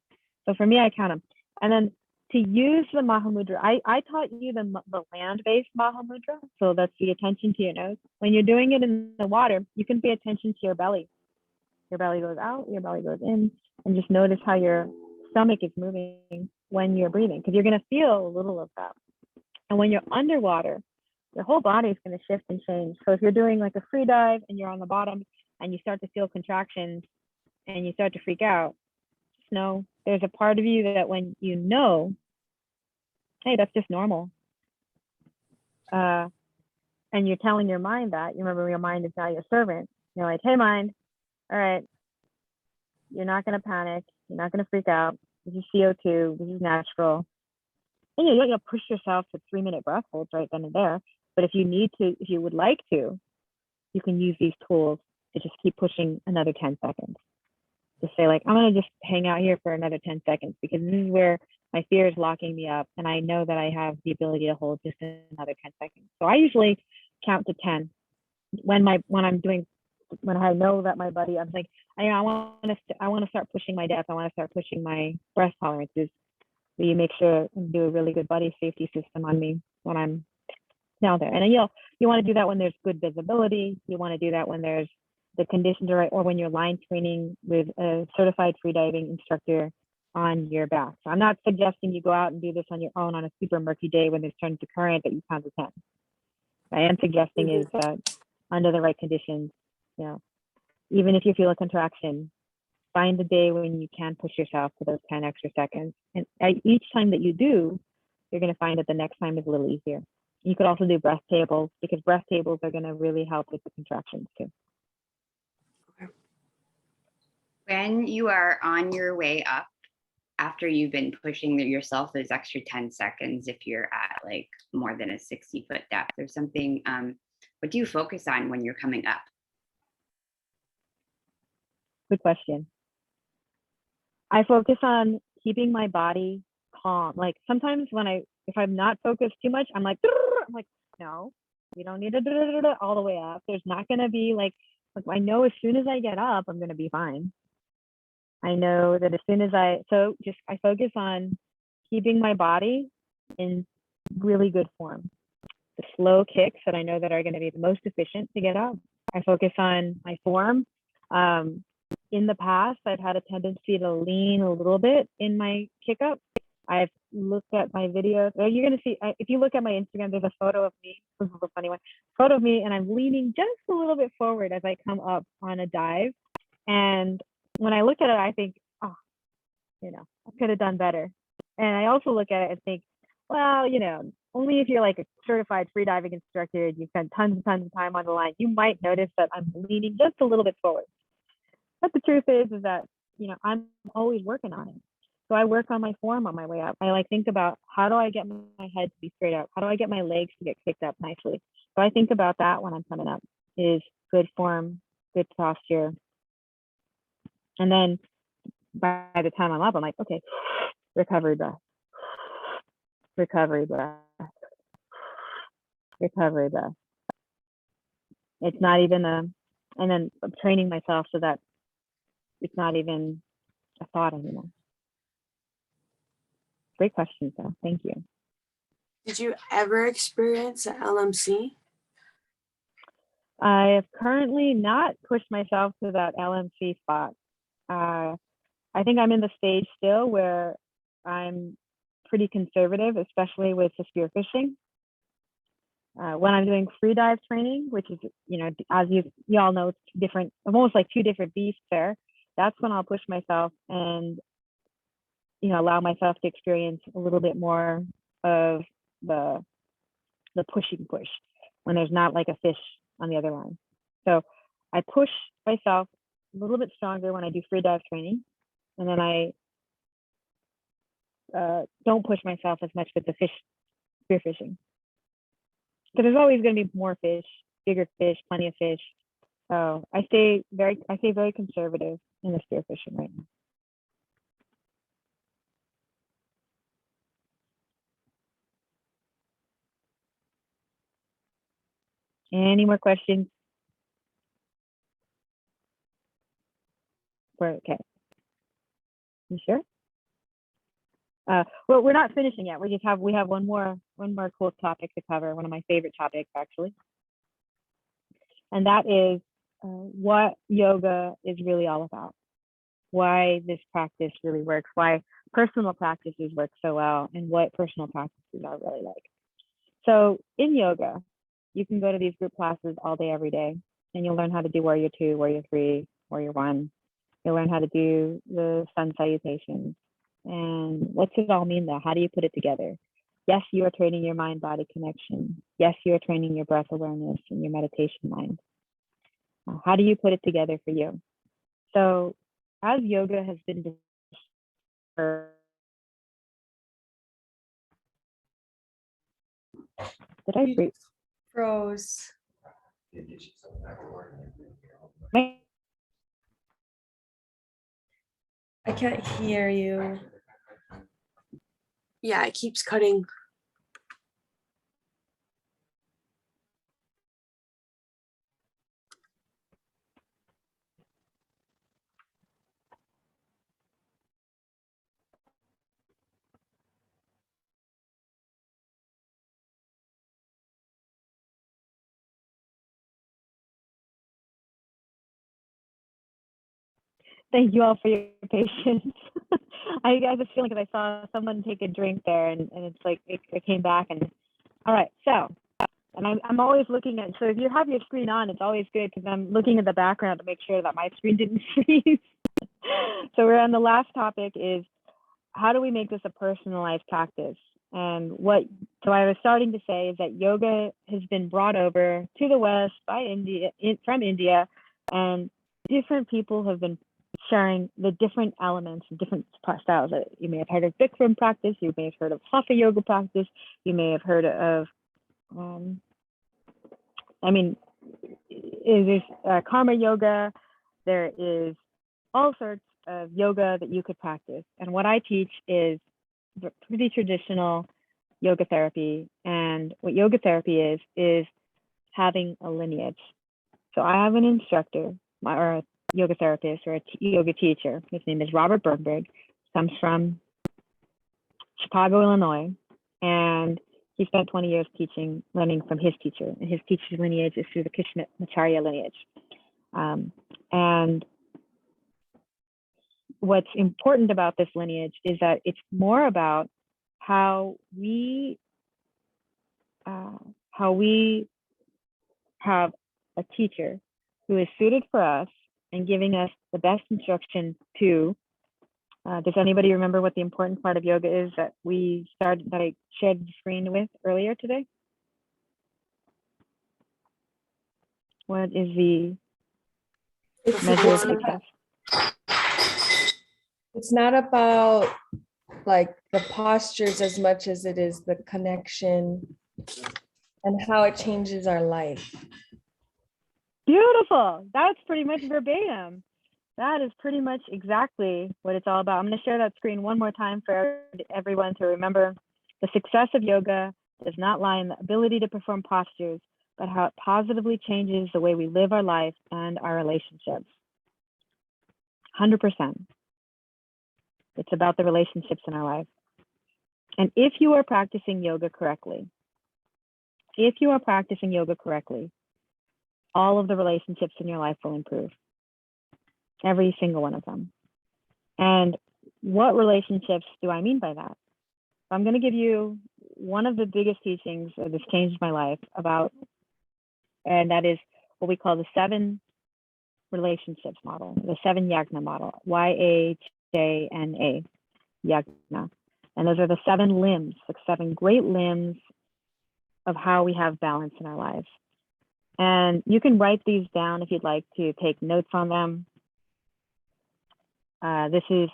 So for me, I count them. And then to use the Mahamudra, I taught you the land-based Mahamudra. So that's the attention to your nose. When you're doing it in the water, you can pay attention to your belly. Your belly goes out, your belly goes in, and just notice how your stomach is moving when you're breathing, because you're going to feel a little of that. And when you're underwater, your whole body is going to shift and change. So if you're doing like a free dive and you're on the bottom and you start to feel contractions and you start to freak out, just know there's a part of you that when you know, hey, that's just normal. And you're telling your mind that, you remember your mind is now your servant. You're like, hey, mind, all right, you're not going to panic. You're not going to freak out. This is CO2. This is natural. And you don't have to push yourself to 3-minute breath holds right then and there. But if you need to, if you would like to, you can use these tools to just keep pushing another 10 seconds. Just say like, I'm going to just hang out here for another 10 seconds because this is where my fear is locking me up. And I know that I have the ability to hold just another 10 seconds. So I usually count to 10 when I know that my buddy, I'm like, I want to start pushing my depth. I want to start pushing my breath tolerances. So you make sure and do a really good buddy safety system on me when I'm down there. And then you want to do that when there's good visibility. You want to do that when there's the conditions are right, or when you're line training with a certified freediving instructor on your back. So I'm not suggesting you go out and do this on your own on a super murky day when there's turns to current that you count to 10. I am suggesting is that under the right conditions, even if you feel a contraction, find the day when you can push yourself to those 10 extra seconds. And each time that you do, you're going to find that the next time is a little easier. You could also do breath tables because breath tables are going to really help with the contractions too. When you are on your way up, after you've been pushing yourself those extra 10 seconds, if you're at like more than a 60-foot depth or something, what do you focus on when you're coming up? Good question. I focus on keeping my body calm. Like sometimes if I'm not focused too much, I'm like, no, you don't need to all the way up. There's not going to be like I know as soon as I get up, I'm going to be fine. I know that as soon as I focus on keeping my body in really good form. The slow kicks that I know that are going to be the most efficient to get up. I focus on my form. In the past, I've had a tendency to lean a little bit in my kick up. I've looked at my videos. You're going to see, if you look at my Instagram, there's a photo of me. This is a funny one. Photo of me, and I'm leaning just a little bit forward as I come up on a dive. And when I look at it, I think, oh, I could have done better. And I also look at it and think, well, only if you're like a certified freediving instructor, you spend tons and tons of time on the line, you might notice that I'm leaning just a little bit forward. But the truth is that, I'm always working on it. So I work on my form on my way up. I think about how do I get my head to be straight up? How do I get my legs to get kicked up nicely? So I think about that when I'm coming up is good form, good posture. And then by the time I'm up, I'm like, okay, recovery breath, recovery breath, recovery breath. It's not even and then I'm training myself so that it's not even a thought anymore. Great question, though. Thank you. Did you ever experience an LMC? I have currently not pushed myself to that LMC spot. I think I'm in the stage still where I'm pretty conservative, especially with the spearfishing. When I'm doing free dive training, which is, as you all know, it's different, almost like two different beasts there. That's when I'll push myself and, allow myself to experience a little bit more of the pushing push when there's not like a fish on the other line. So I push myself a little bit stronger when I do free dive training. And then I don't push myself as much with the spearfishing. Because there's always going to be more fish, bigger fish, plenty of fish. So I stay very conservative in the spearfishing right now. Any more questions? We're okay. You sure? Well, we're not finishing yet. We have one more cool topic to cover. One of my favorite topics, actually, and that is what yoga is really all about. Why this practice really works. Why personal practices work so well, and what personal practices are really like. So in yoga, you can go to these group classes all day, every day, and you'll learn how to do warrior 2, warrior 3, warrior 1. You'll learn how to do the sun salutations. And what's it all mean though? How do you put it together? Yes, you are training your mind-body connection. Yes, you are training your breath awareness and your meditation mind. How do you put it together for you? So as yoga has been did I break? Froze. I can't hear you. Yeah, it keeps cutting. Thank you all for your patience. I got this feeling because I saw someone take a drink there, and it's like it came back. And all right, so and I'm always looking at, so if you have your screen on, it's always good because I'm looking at the background to make sure that my screen didn't freeze. So we're on the last topic is how do we make this a personalized practice? And so I was starting to say is that yoga has been brought over to the West by from India, and different people have been sharing the different elements and different styles. You may have heard of Bikram practice, you may have heard of Hatha yoga practice, you may have heard of, there's karma yoga, there is all sorts of yoga that you could practice. And what I teach is pretty traditional yoga therapy. And what yoga therapy is having a lineage. So I have an instructor or a yoga therapist or a yoga teacher. His name is Robert Bergberg. Comes from Chicago, Illinois. And he spent 20 years learning from his teacher. And his teacher's lineage is through the Krishnamacharya lineage. And what's important about this lineage is that it's more about how we have a teacher who is suited for us and giving us the best instruction to. Does anybody remember what the important part of yoga is that I shared the screen with earlier today? What is the measure of success? It's not about like the postures as much as it is the connection and how it changes our life. Beautiful. That's pretty much verbatim. That is pretty much exactly what it's all about. I'm going to share that screen one more time for everyone to remember. The success of yoga does not lie in the ability to perform postures, but how it positively changes the way we live our life and our relationships. 100%. It's about the relationships in our life. And if you are practicing yoga correctly, all of the relationships in your life will improve. Every single one of them. And what relationships do I mean by that? I'm going to give you one of the biggest teachings that has changed my life about, and that is what we call the 7 relationships model, the 7 yagna model, YAJNA, yagna. And those are the 7 limbs, the 7 great limbs of how we have balance in our lives. And you can write these down if you'd like to take notes on them. This is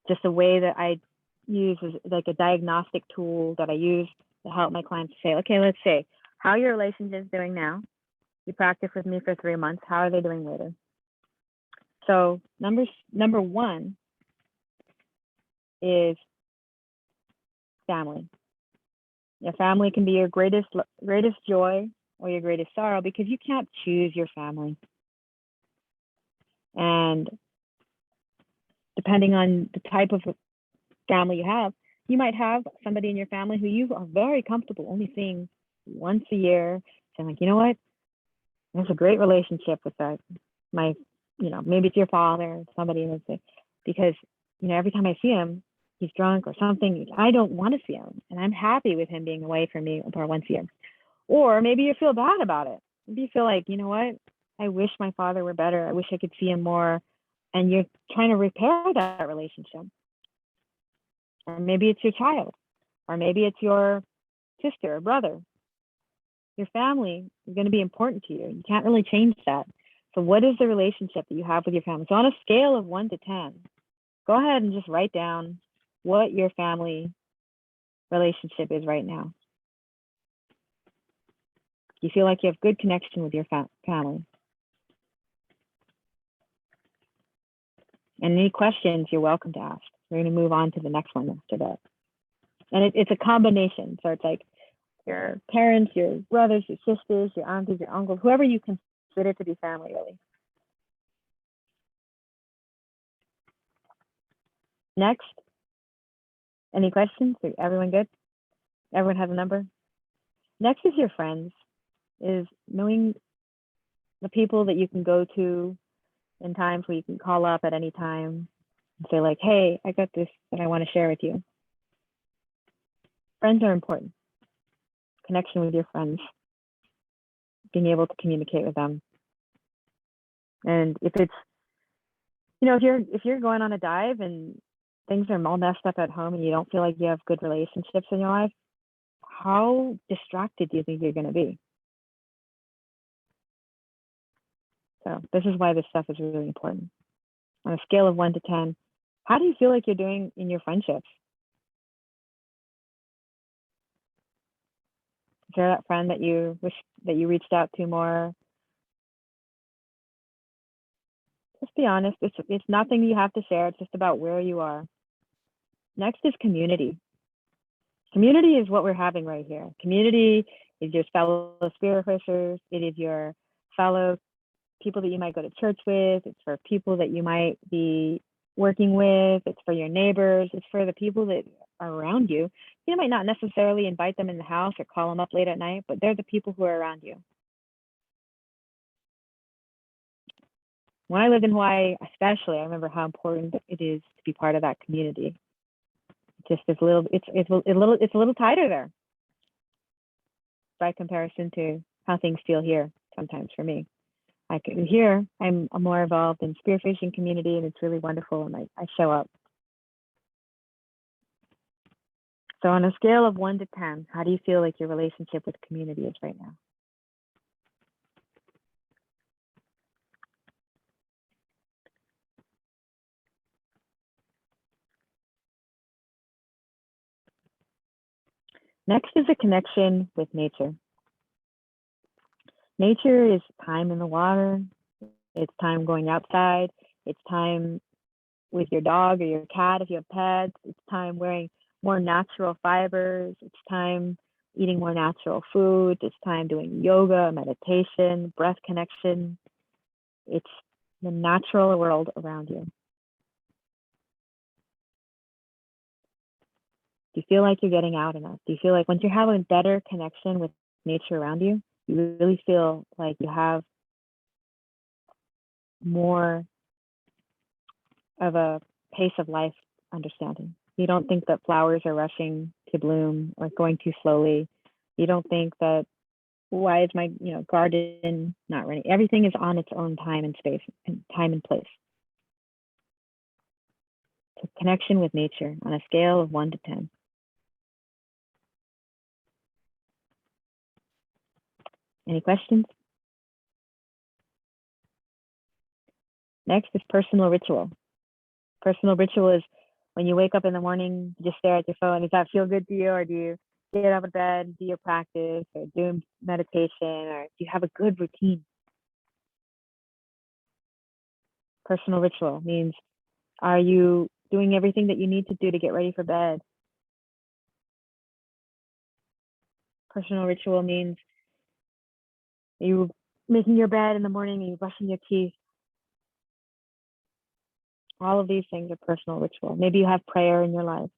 just a way that I use as like a diagnostic tool that I use to help my clients say, okay, let's say, how are your relationships doing now? You practice with me for 3 months. How are they doing later? So number 1 is family. Your family can be your greatest joy or your greatest sorrow, because you can't choose your family. And depending on the type of family you have, you might have somebody in your family who you are very comfortable only seeing once a year, saying like, you know what, there's a great relationship with that, my, maybe it's your father, somebody in the, because, every time I see him, he's drunk or something. I don't want to see him, and I'm happy with him being away from me for once a year. Or maybe you feel bad about it. Maybe you feel like, you know what, I wish my father were better. I wish I could see him more. And you're trying to repair that relationship. Or maybe it's your child, or maybe it's your sister or brother. Your family is going to be important to you. You can't really change that. So what is the relationship that you have with your family? So on a scale of 1 to 10, go ahead and just write down what your family relationship is right now. You feel like you have good connection with your family. And any questions, you're welcome to ask. We're going to move on to the next one after that. And it's a combination. So it's like your parents, your brothers, your sisters, your aunties, your uncles, whoever you consider to be family, really. Next, any questions? Everyone good? Everyone has a number? Next is your friends, is knowing the people that you can go to in times where you can call up at any time and say like, hey, I got this that I want to share with you. Friends are important. Connection with your friends, being able to communicate with them. And if it's, if you're going on a dive and things are all messed up at home and you don't feel like you have good relationships in your life, how distracted do you think you're going to be? So this is why this stuff is really important. On a scale of 1 to 10, how do you feel like you're doing in your friendships? Is there that friend that you wish that you reached out to more? Just be honest. It's nothing you have to share. It's just about where you are. Next is community. Community is what we're having right here. Community is your fellow spearfishers. It is your fellow people that you might go to church with. It's for people that you might be working with. It's for your neighbors. It's for the people that are around you. You might not necessarily invite them in the house or call them up late at night, but they're the people who are around you. When I lived in Hawaii, especially, I remember how important it is to be part of that community. Just it's a little tighter there by comparison to how things feel here sometimes for me. Here, I'm more involved in spearfishing community, and it's really wonderful, and I show up. So on a scale of 1 to 10, how do you feel like your relationship with community is right now? Next is a connection with nature. Nature is time in the water. It's time going outside. It's time with your dog or your cat if you have pets. It's time wearing more natural fibers. It's time eating more natural food. It's time doing yoga, meditation, breath connection. It's the natural world around you. Do you feel like you're getting out enough? Do you feel like once you're having a better connection with nature around you, you really feel like you have more of a pace of life understanding? You don't think that flowers are rushing to bloom or going too slowly. You don't think that, why is my garden not ready? Everything is on its own time and space and time and place. So connection with nature on a scale of 1 to 10. Any questions? Next is personal ritual. Personal ritual is when you wake up in the morning, you just stare at your phone. Does that feel good to you? Or do you get out of bed, do your practice, or do meditation, or do you have a good routine? Personal ritual means, are you doing everything that you need to do to get ready for bed? Personal ritual means Are you making your bed in the morning? Are you brushing your teeth? All of these things are personal ritual. Maybe you have prayer in your life.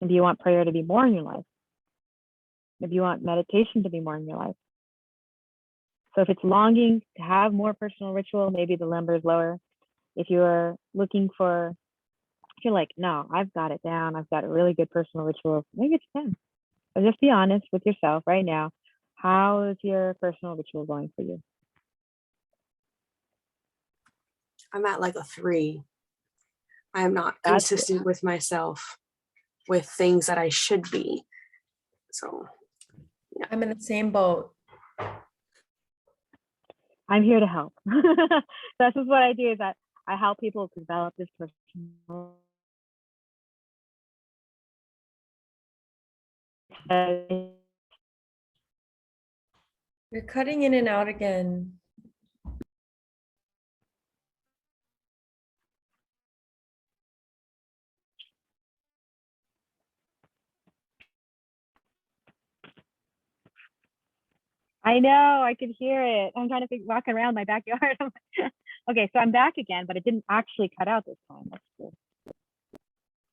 Maybe you want prayer to be more in your life. Maybe you want meditation to be more in your life. So if it's longing to have more personal ritual, maybe the number is lower. If you're looking for, if you're like, no, I've got it down, I've got a really good personal ritual, maybe it's 10. But just be honest with yourself right now. How is your personal ritual going for you? I'm at like a 3. I am not That's consistent with myself with things that I should be. So I'm in the same boat. I'm here to help. This is what I do, is that I help people develop this personal. You're cutting in and out again. I know, I could hear it. I'm trying to walk around my backyard. Okay, so I'm back again, but it didn't actually cut out this time. That's cool.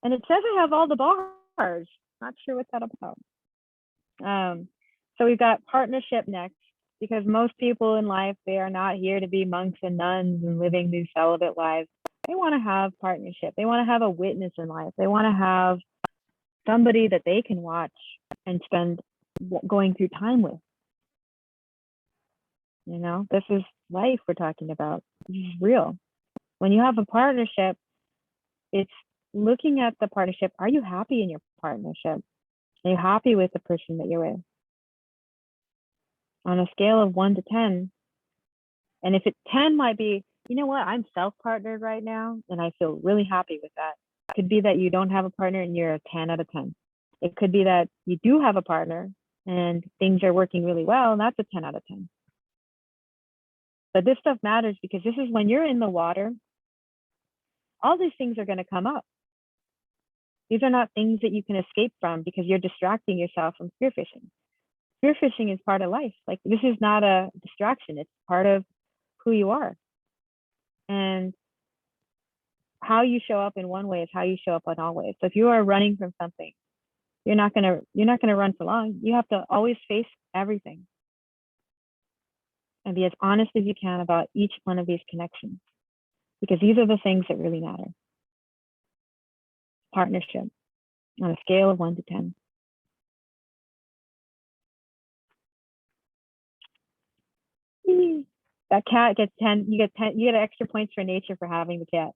And it says I have all the bars. Not sure what that about. So we've got partnership next, because most people in life, they are not here to be monks and nuns and living these celibate lives. They want to have partnership. They want to have a witness in life. They want to have somebody that they can watch and spend going through time with. You know, this is life we're talking about. This is real. When you have a partnership, it's looking at the partnership. Are you happy in your partnership? Are you happy with the person that you're with? On a scale of 1 to 10, and if it's 10 might be, you know what, I'm self-partnered right now and I feel really happy with that. It could be that you don't have a partner and you're a 10 out of 10. It could be that you do have a partner and things are working really well, and that's a 10 out of 10. But this stuff matters because this is when you're in the water, all these things are going to come up. These are not things that you can escape from because you're distracting yourself from spearfishing. Spearfishing is part of life. Like, this is not a distraction. It's part of who you are. And how you show up in one way is how you show up in all ways. So if you are running from something, you're not gonna run for long. You have to always face everything and be as honest as you can about each one of these connections, because these are the things that really matter. Partnership on a scale of 1 to 10. That cat gets 10. You get 10. You get extra points for nature for having the cat.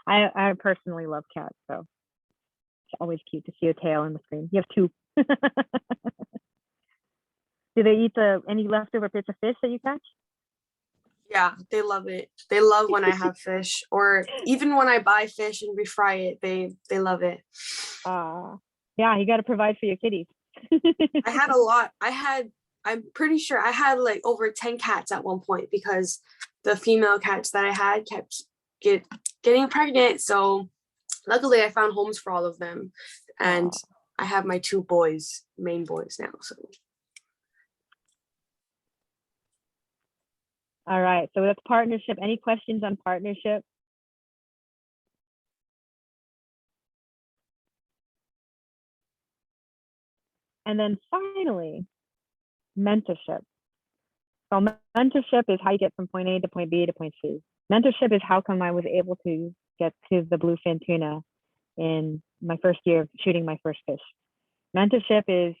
I personally love cats, so it's always cute to see a tail in the screen. You have 2. Do they eat any leftover bits of fish that you catch? yeah, they love it. They love when I have fish, or even when I buy fish and we fry it, they love it. Yeah, you got to provide for your kitties. I had a lot. I'm pretty sure I had like over 10 cats at one point because the female cats that I had kept getting pregnant. So luckily I found homes for all of them. And I have my 2 boys, main boys now. So All right, so that's partnership. Any questions on partnership? And then finally, mentorship. So mentorship is how you get from point A to point B to point C. Mentorship is how come I was able to get to the bluefin tuna in my first year of shooting my first fish. Mentorship is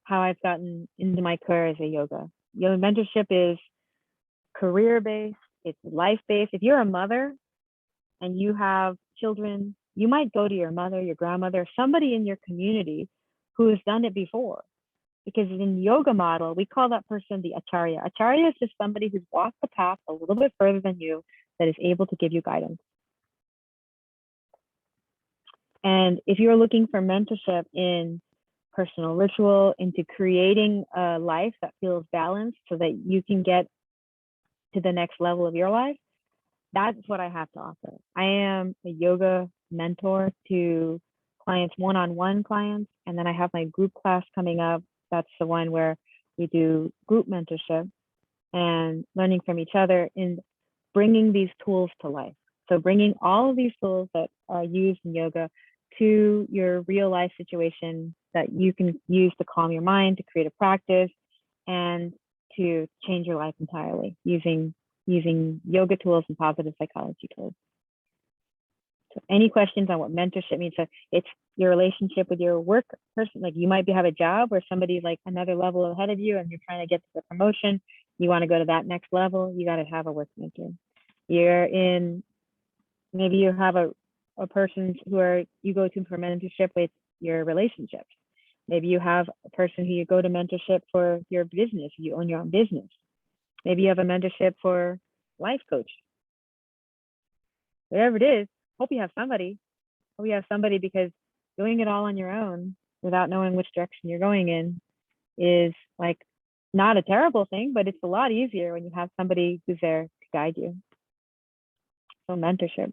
how I've gotten into my career as a yoga. Mentorship is career-based, it's life-based. If you're a mother and you have children, you might go to your mother, your grandmother, somebody in your community who has done it before. Because in the yoga model, we call that person the acharya. Acharya is just somebody who's walked the path a little bit further than you that is able to give you guidance. And if you're looking for mentorship in personal ritual, into creating a life that feels balanced so that you can get to the next level of your life, that's what I have to offer. I am a yoga mentor to clients, one-on-one clients, and then I have my group class coming up. That's the one where we do group mentorship and learning from each other in bringing these tools to life. So bringing all of these tools that are used in yoga to your real life situation that you can use to calm your mind, to create a practice, and to change your life entirely using yoga tools and positive psychology tools. So any questions on what mentorship means? So it's your relationship with your work person. Like you might have a job where somebody's like another level ahead of you and you're trying to get to the promotion. You want to go to that next level. You got to have a work mentor. Maybe you have a person you go to for mentorship with your relationships. Maybe you have a person who you go to mentorship for your business. You own your own business. Maybe you have a mentorship for life coach. Whatever it is, hope you have somebody. Hope you have somebody, because doing it all on your own without knowing which direction you're going in is like not a terrible thing, but it's a lot easier when you have somebody who's there to guide you. So mentorship.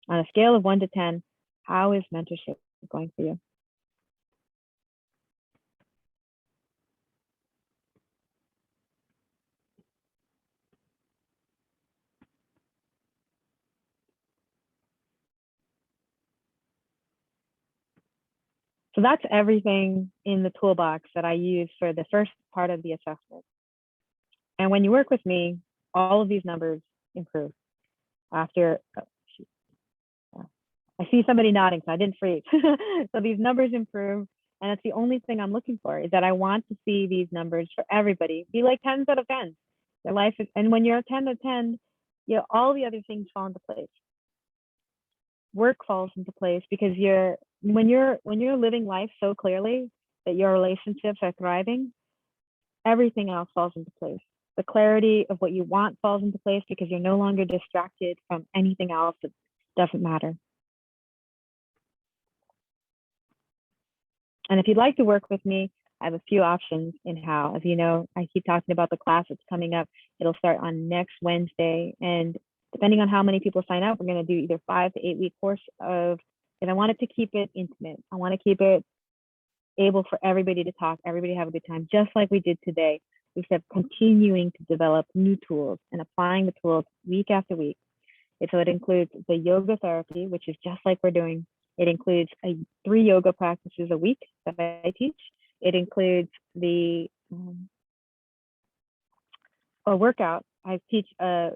On a scale of 1 to 10, how is mentorship going for you? So that's everything in the toolbox that I use for the first part of the assessment. And when you work with me, all of these numbers improve. After, I see somebody nodding, so I didn't freeze. So these numbers improve. And that's the only thing I'm looking for, is that I want to see these numbers for everybody be like 10s out of 10. Their life is, and when you're a 10 out of 10, all the other things fall into place. Work falls into place because when you're living life so clearly that your relationships are thriving, everything else falls into place. The clarity of what you want falls into place because you're no longer distracted from anything else that doesn't matter. And if you'd like to work with me, I have a few options in how. As you know, I keep talking about the class that's coming up. It'll start on next Wednesday. And depending on how many people sign up, we're going to do either 5 to 8 week course of, and I wanted to keep it intimate. I want to keep it able for everybody to talk, everybody to have a good time, just like we did today. We kept continuing to develop new tools and applying the tools week after week. And so it includes the yoga therapy, which is just like we're doing. It includes 3 yoga practices a week that I teach. It includes the a workout. I teach a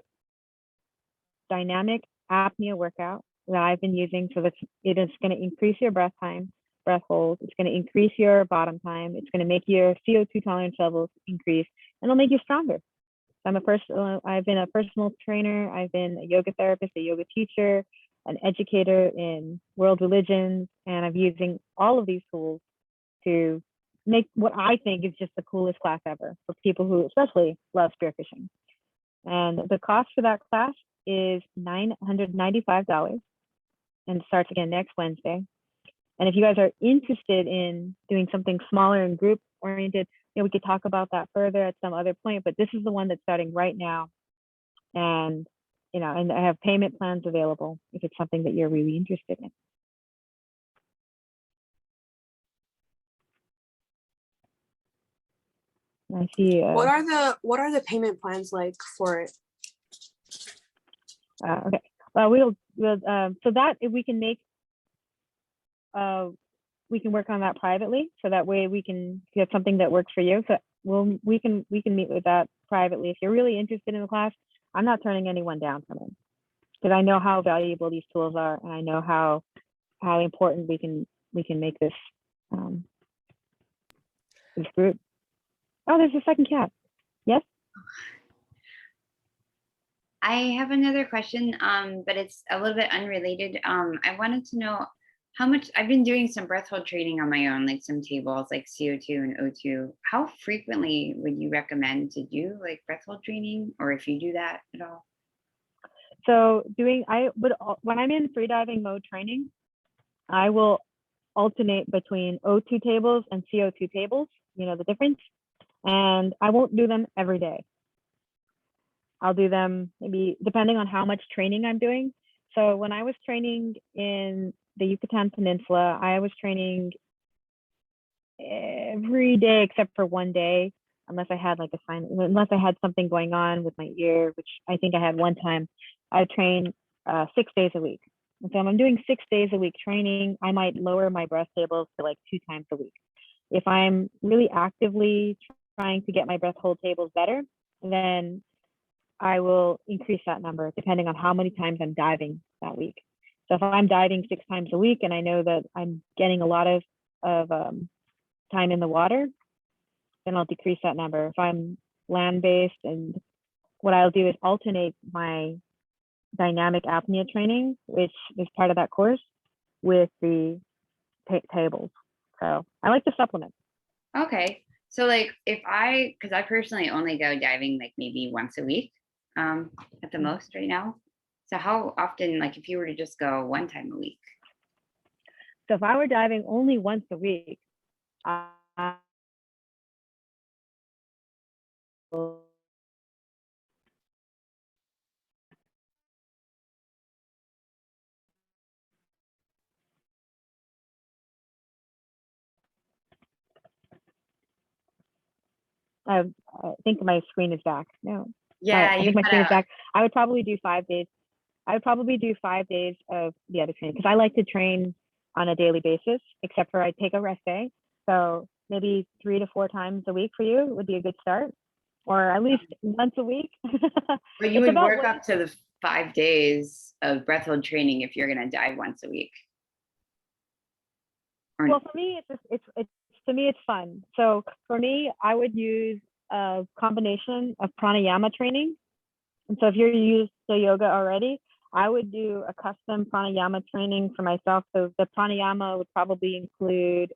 dynamic apnea workout that I've been using. So that it is going to increase your breath hold. It's going to increase your bottom time. It's going to make your CO2 tolerance levels increase, and it'll make you stronger. I've been a personal trainer. I've been a yoga therapist, a yoga teacher, an educator in world religions, and I'm using all of these tools to make what I think is just the coolest class ever for people who especially love spearfishing. And the cost for that class is $995, and it starts again next Wednesday. And if you guys are interested in doing something smaller and group oriented, we could talk about that further at some other point, but this is the one that's starting right now. And, and I have payment plans available if it's something that you're really interested in. I see. What are the payment plans like for it? Okay. We'll so that if we can make we can work on that privately, so that way we can get something that works for you. So we can meet with that privately. If you're really interested in the class, I'm not turning anyone down from it, because I know how valuable these tools are, and I know how important we can make this this group. Oh, there's a second cat. Yes. I have another question, but it's a little bit unrelated. I wanted to know how much I've been doing some breath hold training on my own, like some tables like CO2 and O2. How frequently would you recommend to do like breath hold training, or if you do that at all? So when I'm in freediving mode training, I will alternate between O2 tables and CO2 tables, the difference, and I won't do them every day. I'll do them maybe depending on how much training I'm doing. So when I was training in the Yucatan Peninsula, I was training every day except for one day unless I had like a sign, unless I had something going on with my ear, which I think I had one time. I train 6 days a week. And so if I'm doing 6 days a week training, I might lower my breath tables to like 2 times a week. If I'm really actively trying to get my breath hold tables better, then I will increase that number depending on how many times I'm diving that week. So if I'm diving 6 times a week and I know that I'm getting a lot of time in the water, then I'll decrease that number. If I'm land-based, and what I'll do is alternate my dynamic apnea training, which is part of that course, with the tables. So I like to supplement. Okay. So like because I personally only go diving like maybe once a week at the most right now. So how often, like if you were to just go 1 time a week? So if I were diving only once a week, I I think my screen is back. No, Yeah, I you think my cut screen is out. back. I would probably do 5 days. I would probably do 5 days of the other training because I like to train on a daily basis, except for I take a rest day. So maybe 3 to 4 times a week for you would be a good start, or at least once a week. But you It's would about work what up to the 5 days of breath hold training if you're gonna dive once a week. Or well, for me, it's to me, it's fun. So for me, I would use a combination of pranayama training. And so if you're used to yoga already, I would do a custom pranayama training for myself. So the pranayama would probably include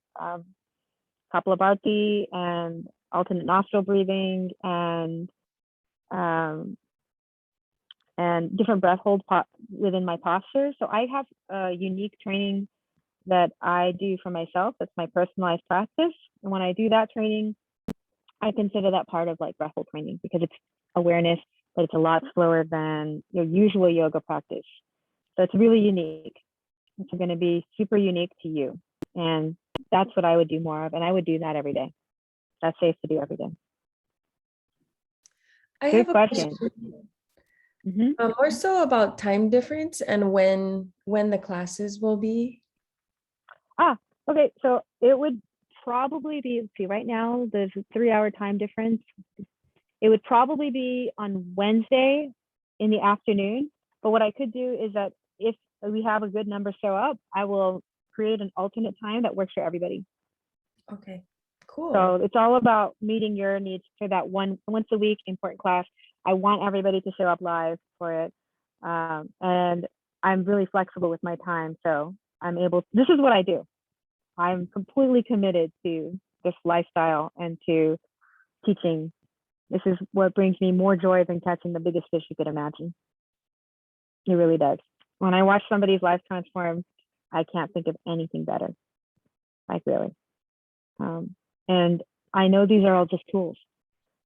Kapalabhati and alternate nostril breathing um, and different breath hold within my posture. So I have a unique training that I do for myself. That's my personalized practice. And when I do that training, I consider that part of like breath hold training because it's awareness, but it's a lot slower than your usual yoga practice. So it's really unique. It's going to be super unique to you. And that's what I would do more of. And I would do that every day. That's safe to do every day. I Good have a question. question. Mm-hmm. More so about time difference and when the classes will be. Okay. So it would probably be, let's see, right now there's a 3-hour time difference. It would probably be on Wednesday in the afternoon. But what I could do is that if we have a good number show up, I will create an alternate time that works for everybody. Okay, cool. So it's all about meeting your needs for that once a week important class. I want everybody to show up live for it. And I'm really flexible with my time. So I'm able, this is what I do. I'm completely committed to this lifestyle and to teaching. This is what brings me more joy than catching the biggest fish you could imagine. It really does. When I watch somebody's life transform, I can't think of anything better. Like really. And I know these are all just tools.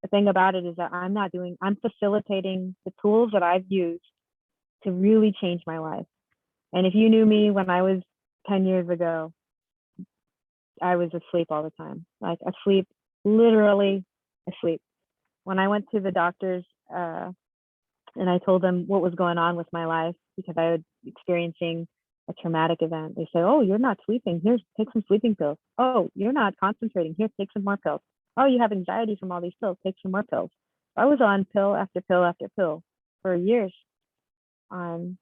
The thing about it is that I'm facilitating the tools that I've used to really change my life. And if you knew me when I was 10 years ago, I was asleep all the time, like asleep, literally asleep. When I went to the doctors and I told them what was going on with my life because I was experiencing a traumatic event, they said, "Oh, you're not sleeping. Here, take some sleeping pills. Oh, you're not concentrating. Here, take some more pills. Oh, you have anxiety from all these pills. Take some more pills." I was on pill after pill after pill for years on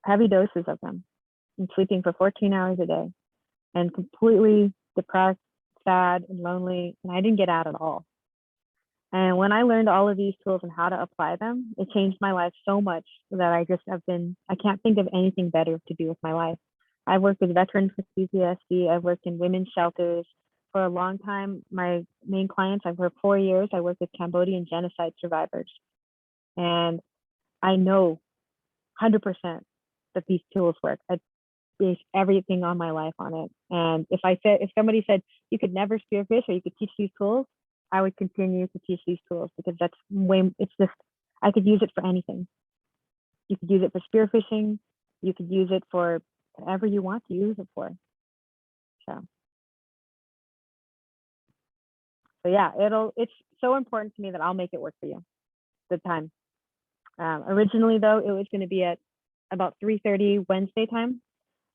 heavy doses of them and sleeping for 14 hours a day and completely depressed, sad, and lonely. And I didn't get out at all. And when I learned all of these tools and how to apply them, it changed my life so much that I can't think of anything better to do with my life. I've worked with veterans with PTSD. I've worked in women's shelters for a long time. My main clients, I've worked 4 years. I worked with Cambodian genocide survivors. And I know 100% that these tools work. I base everything on my life on it. And if somebody said you could never spearfish or you could teach these tools, I would continue to teach these tools because I could use it for anything. You could use it for spearfishing. You could use it for whatever you want to use it for. So So yeah, it's so important to me that I'll make it work for you, the time. Originally though, it was going to be at about 3:30 Wednesday time.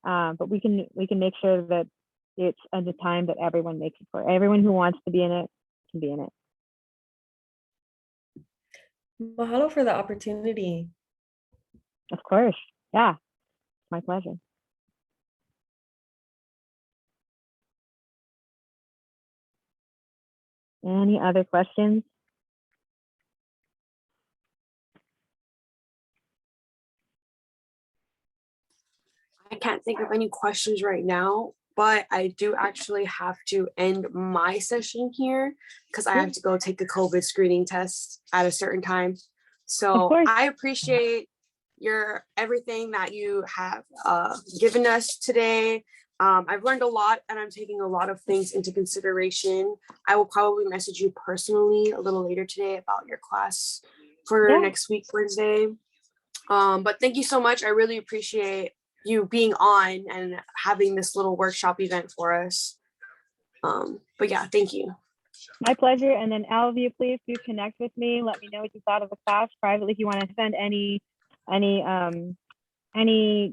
But we can make sure that it's at the time that everyone makes it for. Everyone who wants to be in it can be in it. Mahalo for the opportunity. Of course. Yeah. It's my pleasure. Any other questions? I can't think of any questions right now, but I do actually have to end my session here because I have to go take a COVID screening test at a certain time. So course. I appreciate your everything that you have given us today. I've learned a lot and I'm taking a lot of things into consideration. I will probably message you personally a little later today about your class for next week, Wednesday. But thank you so much. I really appreciate you being on and having this little workshop event for us. But yeah, thank you. My pleasure. And then all of you, please do connect with me. Let me know what you thought of the class privately. If you want to send any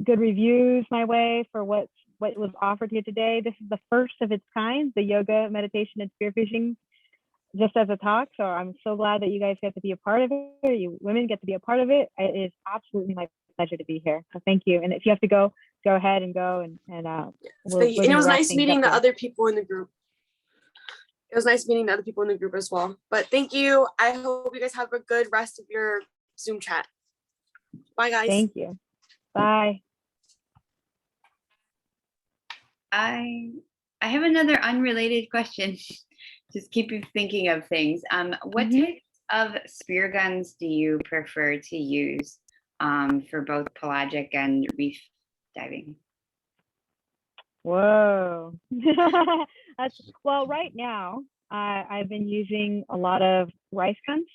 good reviews my way for what was offered here today. This is the first of its kind, the yoga, meditation, and spearfishing, just as a talk. So I'm so glad that you guys get to be a part of it, or you women get to be a part of it. It is absolutely my pleasure to be here. So thank you. And if you have to go ahead and go and it was nice meeting the other people in the group. It was nice meeting the other people in the group as well. But thank you. I hope you guys have a good rest of your Zoom chat. Bye, guys. Thank you. Bye. I have another unrelated question. Just keep you thinking of things. What types of spear guns do you prefer to use for both pelagic and reef diving? Whoa. Well, right now, I've been using a lot of rice guns.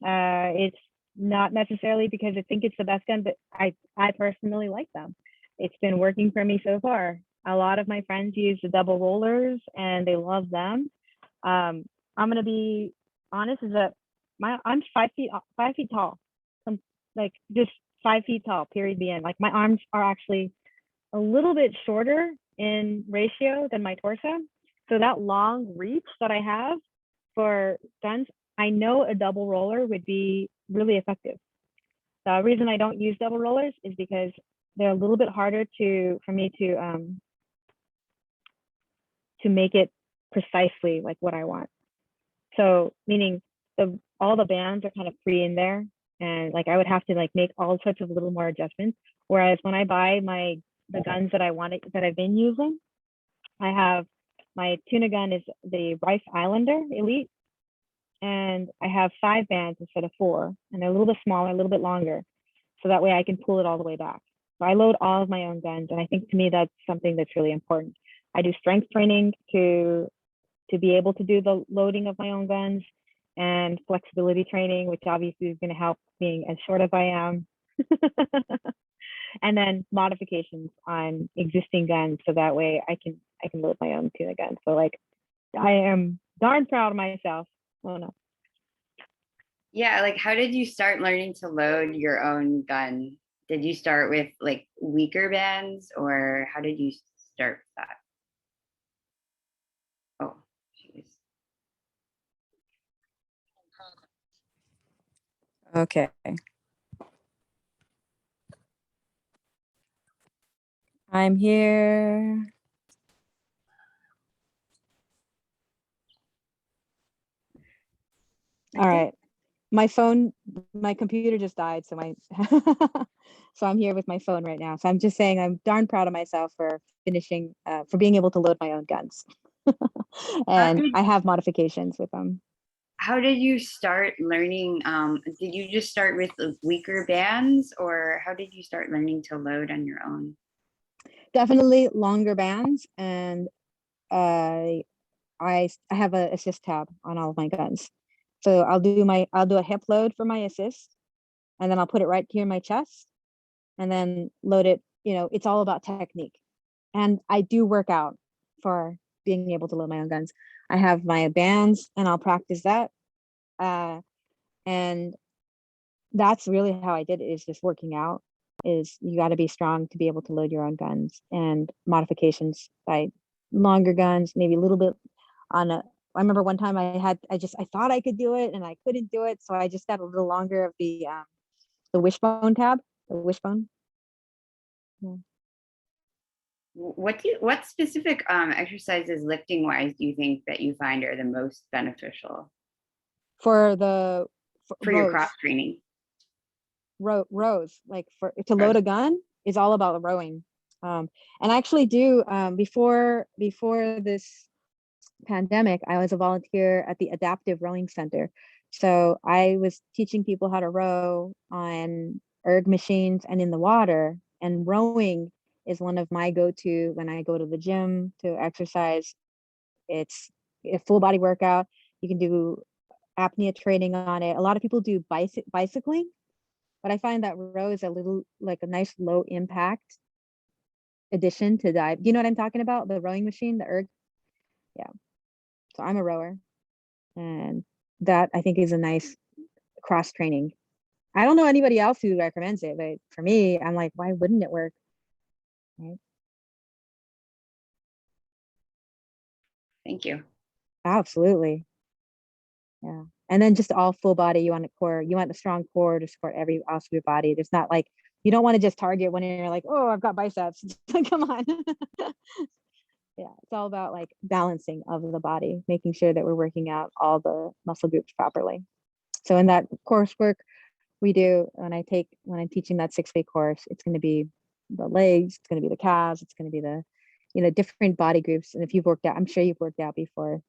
It's not necessarily because I think it's the best gun, but I personally like them. It's been working for me so far. A lot of my friends use the double rollers and they love them. I'm gonna be honest, is that I'm 5 feet tall. I'm like just 5 feet tall, period, the end. Like my arms are actually a little bit shorter in ratio than my torso. So that long reach that I have for guns, I know a double roller would be really effective. The reason I don't use double rollers is because they're a little bit harder for me to make it precisely like what I want. So meaning all the bands are kind of free in there, and like I would have to like make all sorts of little more adjustments. Whereas when I buy the guns that I've been using, I have my tuna gun is the Rice Islander Elite, and I have 5 bands instead of 4, and they're a little bit smaller, a little bit longer, so that way I can pull it all the way back. So I load all of my own guns, and I think to me that's something that's really important. I do strength training to be able to do the loading of my own guns, and flexibility training, which obviously is going to help being as short as I am. And then modifications on existing guns, so that way I can load my own tuna gun. So like I am darn proud of myself. Oh no. Yeah, like how did you start learning to load your own gun? Did you start with like weaker bands, or how did you start that? Oh, jeez. Okay. I'm here. All right. My computer just died, so so I'm here with my phone right now. So I'm just saying I'm darn proud of myself for finishing, for being able to load my own guns. And I have modifications with them. How did you start learning? Did you just start with the weaker bands, or how did you start learning to load on your own? Definitely longer bands, and I have an assist tab on all of my guns. So I'll do a hip load for my assist, and then I'll put it right here in my chest, and then load it. It's all about technique. And I do work out for being able to load my own guns. I have my bands and I'll practice that. And that's really how I did it, is just working out. Is you got to be strong to be able to load your own guns, and modifications by longer guns, maybe a little bit on a. I remember one time I thought I could do it and I couldn't do it, so I just got a little longer of the wishbone tab, the wishbone. Yeah. What specific exercises lifting wise do you think that you find are the most beneficial For your rows, cross training? rows, like to load a gun is all about rowing. And I actually do before this pandemic, I was a volunteer at the Adaptive Rowing Center. So I was teaching people how to row on erg machines and in the water. And rowing is one of my go-to when I go to the gym to exercise. It's a full body workout. You can do apnea training on it. A lot of people do bicycling, but I find that row is a little like a nice low impact addition to dive. Do you know what I'm talking about? The rowing machine, the erg. Yeah. So I'm a rower, and that I think is a nice cross training. I don't know anybody else who recommends it, but for me, I'm like, why wouldn't it work? Right? Thank you. Absolutely. Yeah. And then just all full body, you want a core, you want the strong core to support every ounce of your body. There's not like, you don't want to just target when you're like, oh, I've got biceps. Come on. Yeah, it's all about like balancing of the body, making sure that we're working out all the muscle groups properly. So in that coursework we do, when I'm teaching that 6-week course, it's going to be the legs, it's going to be the calves, it's going to be the, different body groups. And if you've worked out, I'm sure you've worked out before,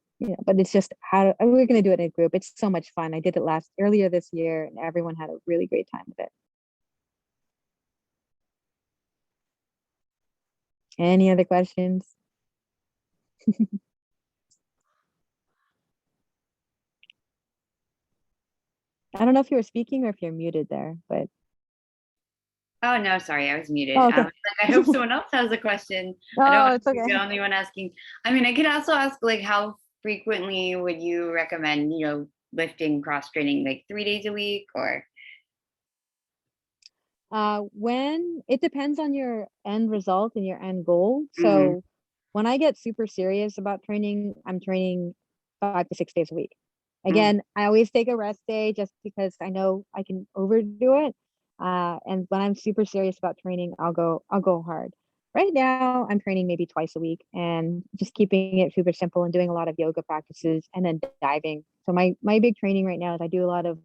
but it's just we're going to do it in a group. It's so much fun. I did it earlier this year and everyone had a really great time with it. Any other questions? I don't know if you were speaking or if you're muted there, but. Oh no, sorry, I was muted. Oh, okay. I hope someone else has a question. I don't Oh, want it's to be okay. the only one asking. I mean, I could also ask like how frequently would you recommend, lifting cross training, like 3 days a week or? When it depends on your end result and your end goal. Mhm. So when I get super serious about training, I'm training 5 to 6 days a week. Again, I always take a rest day just because I know I can overdo it. And when I'm super serious about training, I'll go hard. Right now, I'm training maybe twice a week and just keeping it super simple and doing a lot of yoga practices and then diving. So my big training right now is I do a lot of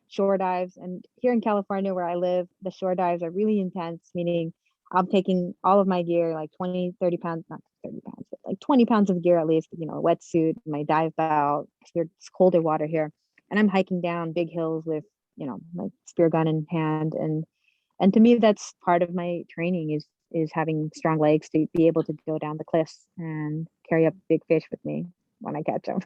shore dives, and here in California where I live, the shore dives are really intense, meaning I'm taking all of my gear, like 20, 30 pounds, not 30 pounds, but like 20 pounds of gear at least, a wetsuit, my dive belt, it's colder water here. And I'm hiking down big hills with, my spear gun in hand. And to me, that's part of my training is having strong legs to be able to go down the cliffs and carry up big fish with me when I catch them.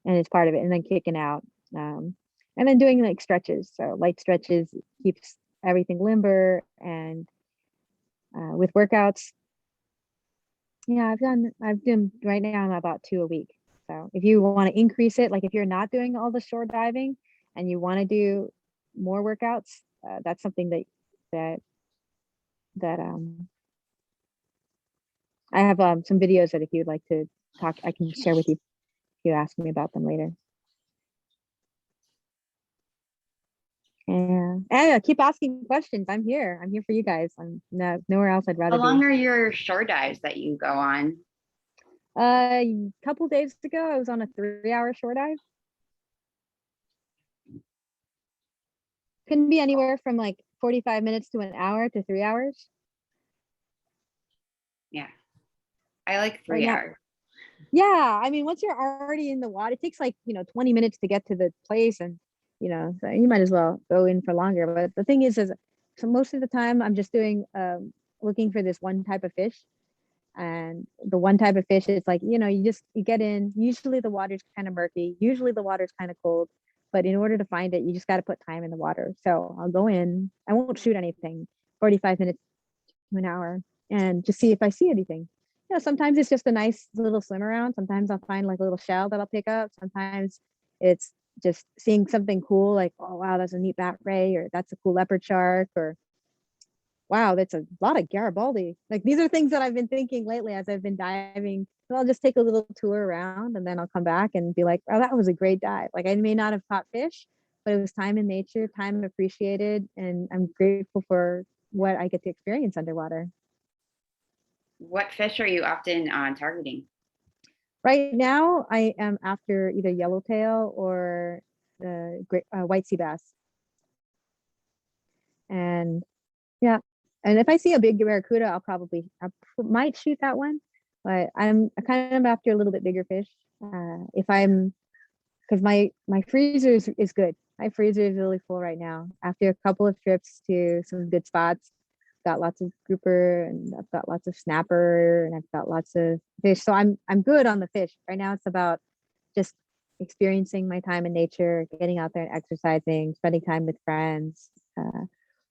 And it's part of it. And then kicking out. And then doing like stretches. So light stretches keeps everything limber. And with workouts, yeah, I've done right now, I'm about 2 a week. So if you want to increase it, like if you're not doing all the shore diving and you want to do more workouts, that's something that I have some videos that if you'd like to talk, I can share with you if you ask me about them later. Yeah, keep asking questions. I'm here for you guys. I'm nowhere else I'd rather How long be. are your shore dives that you go on? A couple days ago, I was on a 3-hour shore dive. Couldn't be anywhere from like 45 minutes to an hour to 3 hours. Yeah, I like Right 3 now. hours. Yeah, I mean, once you're already in the water, it takes like 20 minutes to get to the place, and so you might as well go in for longer. But the thing is so most of the time I'm just doing looking for this one type of fish, and the one type of fish is like you get in. Usually the water's kind of murky. Usually the water's kind of cold. But in order to find it, you just got to put time in the water. So I'll go in. I won't shoot anything. 45 minutes to an hour, and just see if I see anything. sometimes it's just a nice little swim around. Sometimes I'll find like a little shell that I'll pick up. Sometimes it's just seeing something cool, like, oh wow, that's a neat bat ray, or that's a cool leopard shark, or wow, that's a lot of Garibaldi. Like these are things that I've been thinking lately as I've been diving. So I'll just take a little tour around and then I'll come back and be like, oh, that was a great dive. Like I may not have caught fish, but it was time in nature, time appreciated, and I'm grateful for what I get to experience underwater. What fish are you often targeting? Right now, I am after either yellowtail or the white sea bass. And yeah, and if I see a big barracuda, I might shoot that one, but I'm kind of after a little bit bigger fish. If I'm, because my freezer is good. My freezer is really full right now. After a couple of trips to some good spots, got lots of grouper and I've got lots of snapper and I've got lots of fish. So I'm good on the fish. Right now it's about just experiencing my time in nature, getting out there and exercising, spending time with friends,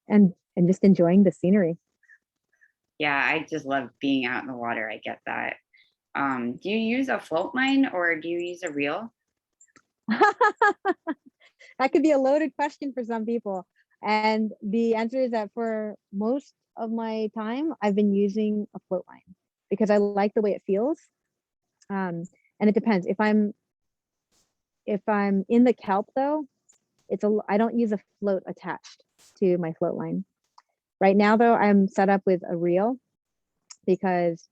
and just enjoying the scenery. Yeah, I just love being out in the water. I get that. Do you use a float line or do you use a reel? That could be a loaded question for some people. And the answer is that for most of my time, I've been using a float line because I like the way it feels. And it depends. If I'm in the kelp though, I don't use a float attached to my float line. Right now though, I'm set up with a reel because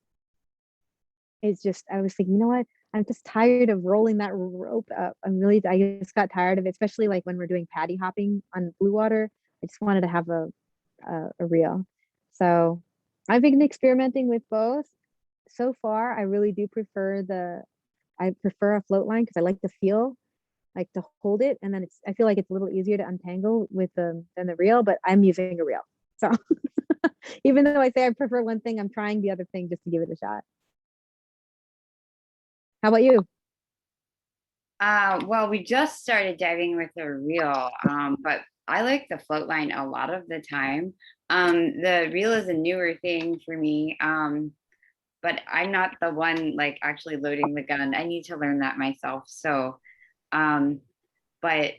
it's just, I was thinking, you know what? I'm just tired of rolling that rope up. I just got tired of it, especially like when we're doing paddy hopping on blue water. I just wanted to have a reel. So I've been experimenting with both. So far, I really do prefer a float line because I like to hold it, and then I feel like it's a little easier to untangle than the reel. But I'm using a reel, so even though I say I prefer one thing, I'm trying the other thing just to give it a shot. How about you? Well, we just started diving with a reel, but I like the float line a lot of the time. The reel is a newer thing for me, but I'm not the one like actually loading the gun. I need to learn that myself. So, but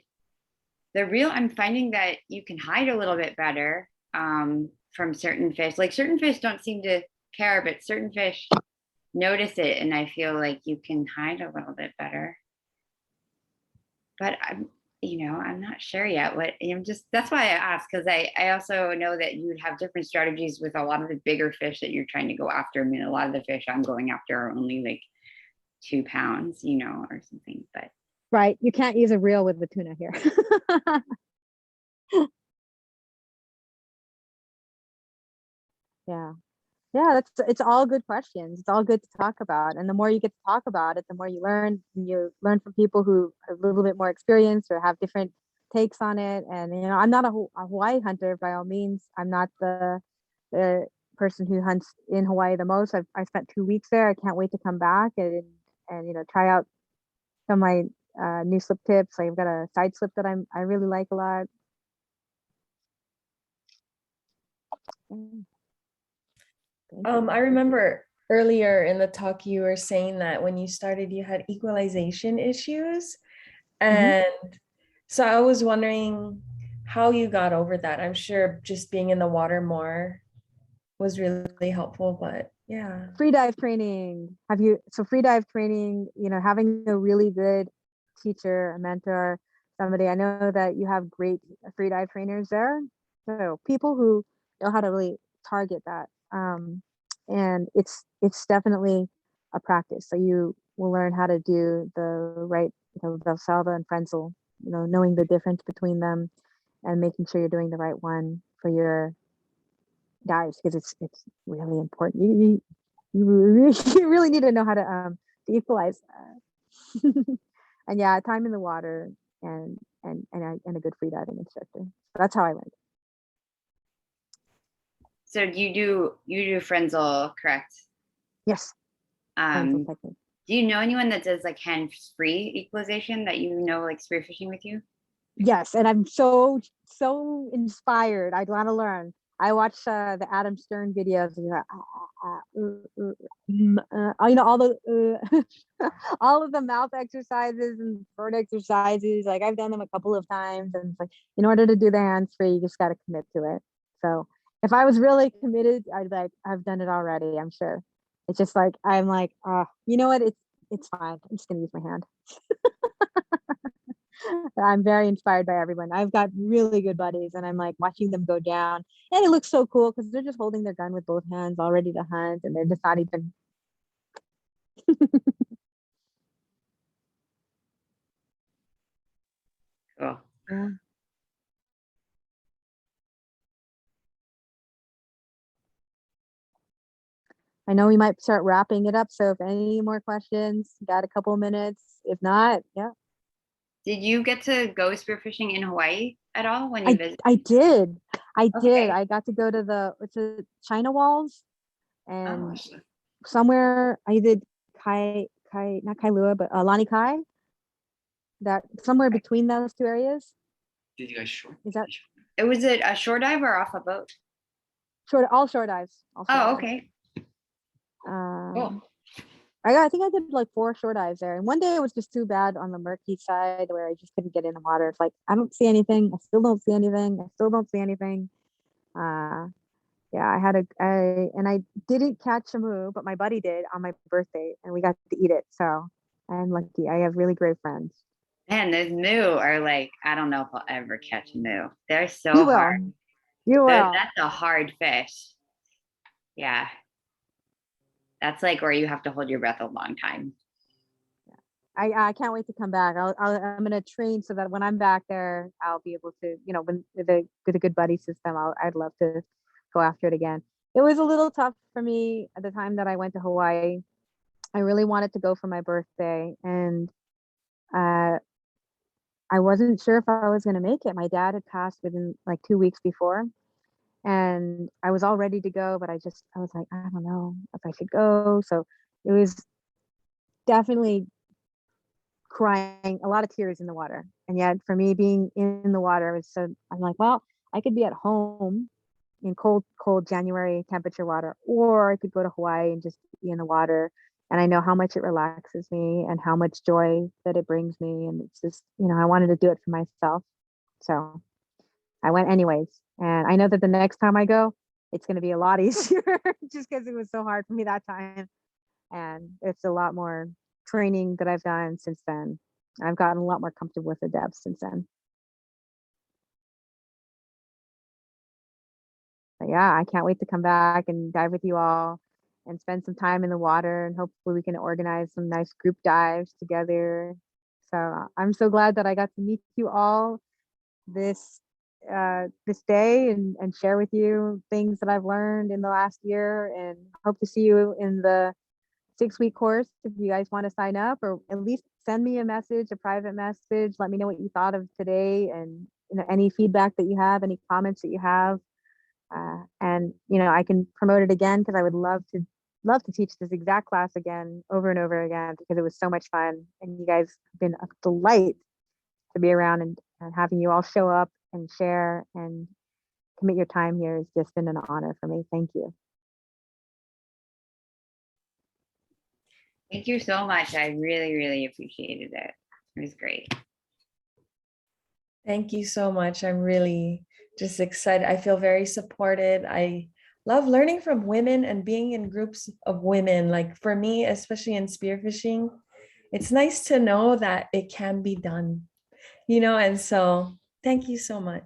the reel, I'm finding that you can hide a little bit better from certain fish. Like certain fish don't seem to care, but certain fish notice it, and I feel like you can hide a little bit better. But I'm not sure yet. That's why I asked, because I also know that you would have different strategies with a lot of the bigger fish that you're trying to go after. I mean, a lot of the fish I'm going after are only like 2 pounds, or something. But Right, you can't use a reel with the tuna here. Yeah. Yeah, it's all good questions. It's all good to talk about. And the more you get to talk about it, the more you learn. You learn from people who are a little bit more experienced or have different takes on it. And I'm not a Hawaii hunter by all means. I'm not the person who hunts in Hawaii the most. I spent 2 weeks there. I can't wait to come back and try out some of my new slip tips. I've got a side slip that I really like a lot. I remember earlier in the talk you were saying that when you started you had equalization issues, and so I was wondering how you got over that. I'm sure just being in the water more was really helpful, but yeah. Free dive training. Free dive training, having a really good teacher, a mentor, somebody. I know that you have great free dive trainers there. So people who know how to really target that. And it's definitely a practice. So you will learn how to do the right, Valsalva and Frenzel, knowing the difference between them and making sure you're doing the right one for your dives, because it's really important. You really need to know how to equalize. And yeah, time in the water and a good free diving instructor. So that's how I learned. so you do Frenzel, correct? Yes. Do you know anyone that does like hands-free equalization that like spearfishing with you? Yes, and I'm so inspired. I'd want to learn. I watch the Adam Stern videos. And you know, all the all of the mouth exercises and throat exercises. Like I've done them a couple of times, and it's like in order to do the hands free, you just got to commit to it. So if I was really committed, I'd like I've done it already. I'm sure. It's just like I'm like, you know what? It's fine. I'm just gonna use my hand. I'm very inspired by everyone. I've got really good buddies, and I'm like watching them go down, and it looks so cool because they're just holding their gun with both hands, all ready to hunt, and they're just not even. Cool. Yeah. I know we might start wrapping it up. So if any more questions, got a couple minutes. If not, yeah. Did you get to go spearfishing in Hawaii at all when you visited? I did. I did. Okay. I got to go to the China Walls, Oh, and somewhere I did not Kailua, but Lani Kai. That somewhere between those two areas. Did you guys short? Is that was it a shore dive or off a boat? all shore dives? All shore Oh, dives. okay. Cool. I think I did like 4 shore dives there, and one day it was just too bad on the murky side where I just couldn't get in the water. It's like I don't see anything. I still don't see anything. I still don't see anything. Yeah, I didn't catch a moo, but my buddy did on my birthday, and we got to eat it. So I'm lucky. I have really great friends. Man, those moo are like, I don't know if I'll ever catch a moo. They're so You will. hard. You will. That's a hard fish. Yeah. That's like where you have to hold your breath a long time. I can't wait to come back. I'm gonna train so that when I'm back there, I'll be able to, you know, with a good buddy system, I'd love to go after it again. It was a little tough for me at the time that I went to Hawaii. I really wanted to go for my birthday, and I wasn't sure if I was gonna make it. My dad had passed within like 2 weeks before, and I was all ready to go, but I was like, I don't know if I should go. So it was definitely crying, a lot of tears in the water. And yet for me being in the water was so, I'm like, well, I could be at home in cold January temperature water, or I could go to Hawaii and just be in the water. And I know how much it relaxes me and how much joy that it brings me. And it's just, you know, I wanted to do it for myself. So I went anyways. And I know that the next time I go, it's going to be a lot easier just because it was so hard for me that time. And it's a lot more training that I've done since then. I've gotten a lot more comfortable with the depth since then. But yeah, I can't wait to come back and dive with you all and spend some time in the water, and hopefully we can organize some nice group dives together. So I'm so glad that I got to meet you all this this day and share with you things that I've learned in the last year, and hope to see you in the 6-week course if you guys want to sign up, or at least send me a message, a private message. Let me know what you thought of today, and you know, any feedback that you have, any comments that you have, and you know, I can promote it again because I would love to teach this exact class again over and over again because it was so much fun, and you guys have been a delight to be around, and having you all show up and share and commit your time here has just been an honor for me. Thank you. Thank you so much. I really, really appreciated it. It was great. Thank you so much. I'm really just excited. I feel very supported. I love learning from women and being in groups of women. Like for me, especially in spearfishing, it's nice to know that it can be done, you know, and so thank you so much.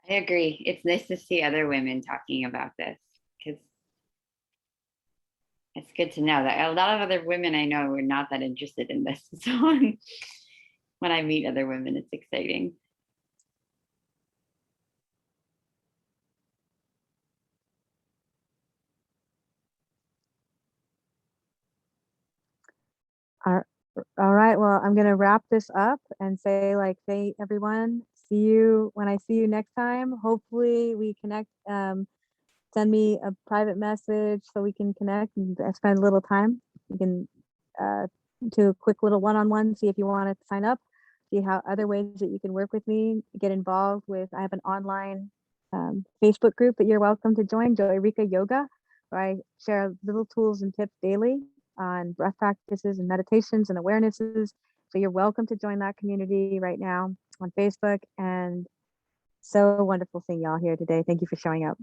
I agree. It's nice to see other women talking about this because it's good to know that a lot of other women I know are not that interested in this. So when I meet other women, it's exciting. All right. Well, I'm going to wrap this up and say, like, hey, everyone, see you when I see you next time. Hopefully we connect. Send me a private message so we can connect and spend a little time. We can to a quick little one-on-one, see if you want to sign up, see how other ways that you can work with me, get involved with. I have an online Facebook group that you're welcome to join, Joyrika Yoga, where I share little tools and tips daily on breath practices and meditations and awarenesses. So you're welcome to join that community right now on Facebook. And so wonderful seeing y'all here today. Thank you for showing up.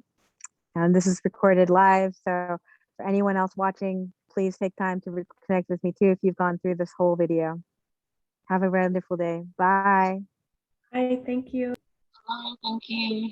And this is recorded live. So for anyone else watching, please take time to connect with me too if you've gone through this whole video. Have a wonderful day. Bye. Hi, thank you. Oh, thank you.